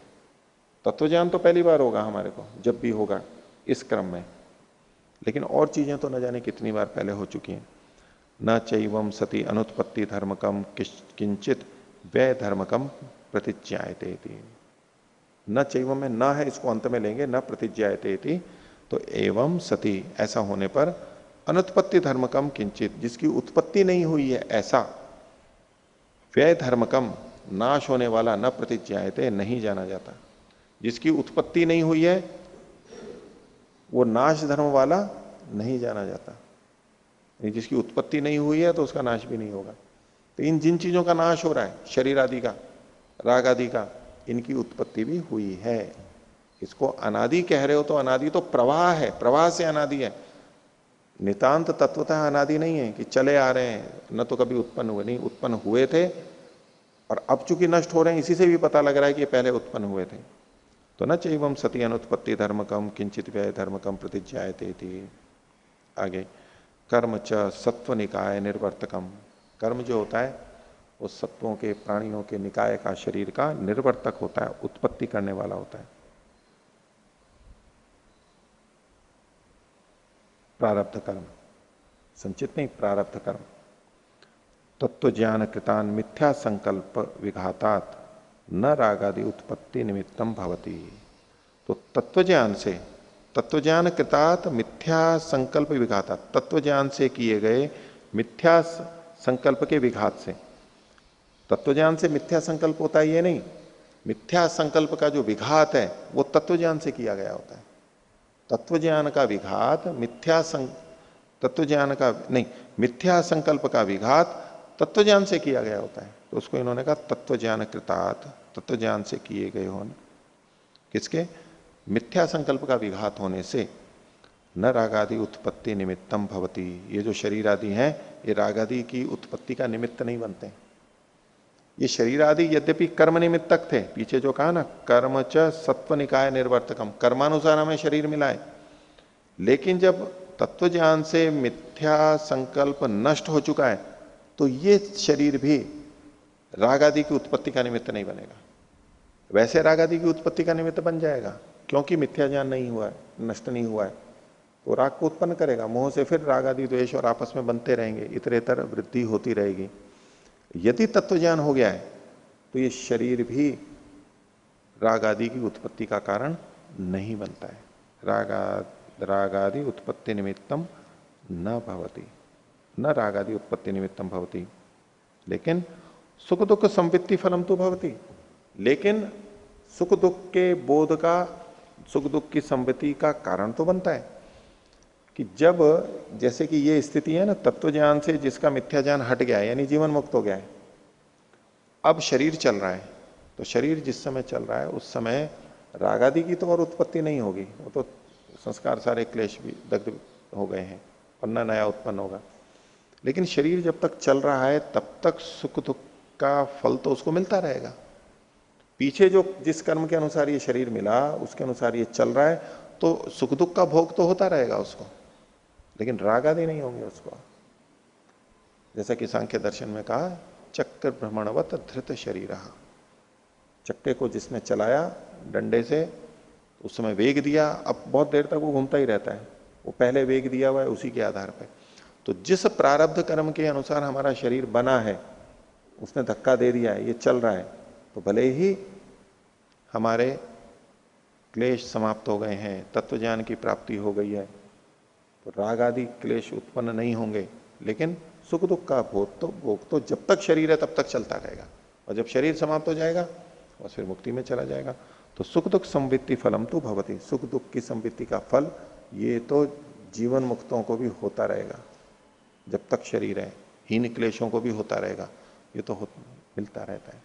तत्व ज्ञान तो पहली बार होगा हमारे को, जब भी होगा इस क्रम में, लेकिन और चीजें तो न जाने कितनी बार पहले हो चुकी हैं। न चैवम सती अनुत्पत्ति धर्मकम किंचित व्यय धर्मकम प्रतिज्ञायते, न चैवम में न है, इसको अंत में लेंगे, न प्रतिज्ञायते, तो एवं सती, ऐसा होने पर, अनुत्पत्ति धर्मकम किंचित, जिसकी उत्पत्ति नहीं हुई है ऐसा, व्यय धर्मकम, नाश होने वाला, न प्रतिज्ञायते, नहीं जाना जाता। जिसकी उत्पत्ति नहीं हुई है वो नाश धर्म वाला नहीं जाना जाता। जिसकी उत्पत्ति नहीं हुई है तो उसका नाश भी नहीं होगा। तो इन जिन चीजों का नाश हो रहा है, शरीर आदि का, राग आदि का, इनकी उत्पत्ति भी हुई है। इसको अनादि कह रहे हो तो अनादि तो प्रवाह है, प्रवाह से अनादि है। नितांत तत्वतः अनादि नहीं है कि चले आ रहे हैं, न तो कभी उत्पन्न हुए, नहीं, उत्पन्न हुए थे और अब चूंकि नष्ट हो रहे हैं, इसी से भी पता लग रहा है कि ये पहले उत्पन्न हुए थे। तो न चैवम सती अनुत्पत्ति धर्मकम किंचित व्यय धर्मकम प्रतिज्ञायते थी। आगे, कर्म च सत्व निकाय निर्वर्तकम, कर्म जो होता है वो सत्वों के, प्राणियों के निकाय का, शरीर का निर्वर्तक होता है, उत्पत्ति करने वाला होता है। प्रारब्ध कर्म, संचित नहीं, प्रारब्ध कर्म। तत्व ज्ञान कृतान मिथ्या संकल्प विघातात न रागादि उत्पत्ति निमित्तम भवती। तो तत्व ज्ञान से, तत्व ज्ञान कृतात मिथ्या संकल्प विघातात, तत्व ज्ञान से किए गए मिथ्या संकल्प के विघात से। तत्व ज्ञान से मिथ्या संकल्प होता है ये नहीं, मिथ्या संकल्प का जो विघात है वो तत्व ज्ञान से किया गया होता है। तत्व ज्ञान का विघात तत्व ज्ञान का नहीं, मिथ्या संकल्प का विघात तत्व ज्ञान से किया गया होता है। तो उसको इन्होंने कहा तत्व ज्ञान कृतात, तत्व ज्ञान से किए गए होने, किसके, मिथ्या संकल्प का विघात होने से, न रागादि उत्पत्ति निमित्तम भवती, ये जो शरीर आदि हैं ये रागादि की उत्पत्ति का निमित्त नहीं बनते। ये शरीर आदि यद्यपि कर्म निमित्तक थे, पीछे जो कहा ना, कर्म च सत्व निकाय निर्वर्तकम, कर्मानुसार हमें शरीर मिला है, लेकिन जब तत्व ज्ञान से मिथ्या संकल्प नष्ट हो चुका है तो ये शरीर भी राग आदि की उत्पत्ति का निमित्त नहीं बनेगा। वैसे राग आदि की उत्पत्ति का निमित्त बन जाएगा, क्योंकि मिथ्या ज्ञान नहीं हुआ है, नष्ट नहीं हुआ है, तो राग को उत्पन्न करेगा, मोह से फिर राग आदि द्वेष और आपस में बनते रहेंगे, इतरेतर वृद्धि होती रहेगी। यदि तत्व ज्ञान हो गया है तो ये शरीर भी राग आदि की उत्पत्ति का कारण नहीं बनता है। राग आदि उत्पत्ति निमित्तम न भवती, न राग आदि उत्पत्ति निमित्तम भवती, लेकिन सुख दुख संवित्ति फलम तो भवती, लेकिन सुख दुख के बोध का, सुख दुख की संवित्ति का कारण तो बनता है। कि जब, जैसे कि ये स्थिति है ना, तत्व ज्ञान से जिसका मिथ्या ज्ञान हट गया है, यानी जीवन मुक्त हो गया है, अब शरीर चल रहा है, तो शरीर जिस समय चल रहा है उस समय राग आदि की तो और उत्पत्ति नहीं होगी, वो तो संस्कार सारे क्लेश भी दग्ध हो गए हैं और न नया उत्पन्न होगा। लेकिन शरीर जब तक चल रहा है तब तक सुख दुख का फल तो उसको मिलता रहेगा। पीछे जो जिस कर्म के अनुसार ये शरीर मिला उसके अनुसार ये चल रहा है, तो सुख दुख का भोग तो होता रहेगा उसको, लेकिन राग आदि नहीं होंगे उसको। जैसा कि सांख्य दर्शन में कहा, चक्र भ्रमणवत धृत शरीर, चक्के को जिसने चलाया डंडे से, उस समय वेग दिया, अब बहुत देर तक वो घूमता ही रहता है, वो पहले वेग दिया हुआ है उसी के आधार पर। तो जिस प्रारब्ध कर्म के अनुसार हमारा शरीर बना है, उसने धक्का दे दिया है, ये चल रहा है, तो भले ही हमारे क्लेश समाप्त हो गए हैं, तत्व ज्ञान की प्राप्ति हो गई है, तो राग आदि क्लेश उत्पन्न नहीं होंगे, लेकिन सुख दुख का भोग तो जब तक शरीर है तब तक चलता रहेगा, और जब शरीर समाप्त हो जाएगा और फिर मुक्ति में चला जाएगा। तो सुख दुख संवित्ति फलम तो भवति, सुख दुख की संवित्ति का फल ये तो जीवन मुक्तों को भी होता रहेगा, जब तक शरीर है, हीन क्लेशों को भी होता रहेगा, ये तो मिलता रहता है,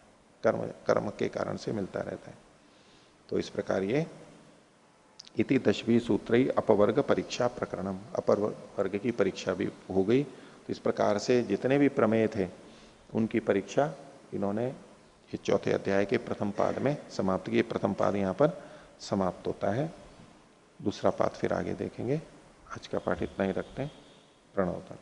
कर्म के कारण से मिलता रहता है। तो इस प्रकार ये इति 10वीं सूत्र अपवर्ग परीक्षा प्रकरणम, अपर वर्ग की परीक्षा भी हो गई। तो इस प्रकार से जितने भी प्रमेय थे उनकी परीक्षा इन्होंने ये चौथे अध्याय के प्रथम पाद में समाप्त की। प्रथम पाद यहां पर समाप्त होता है, दूसरा पाद फिर आगे देखेंगे। आज का पाठ इतना ही रखते हैं। प्रणव तक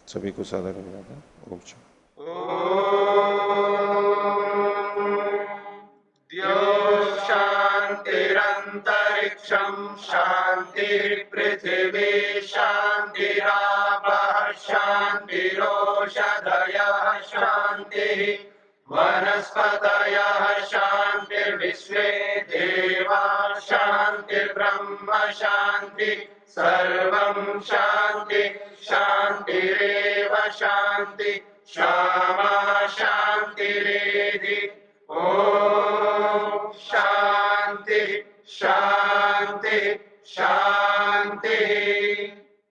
सभी को सादर हो जाता है। शांतिरंतरिक्षम शांति पृथिवी शांतिरापः शांतिरोषधयः शांति वनस्पतयः शांतिर्विश्वे देवा शांतिर्ब्रह्म शांति सर्वं शांति शांतिरेव शांति क्षमा शांतिरेधि। ओम शांति शांति शांति।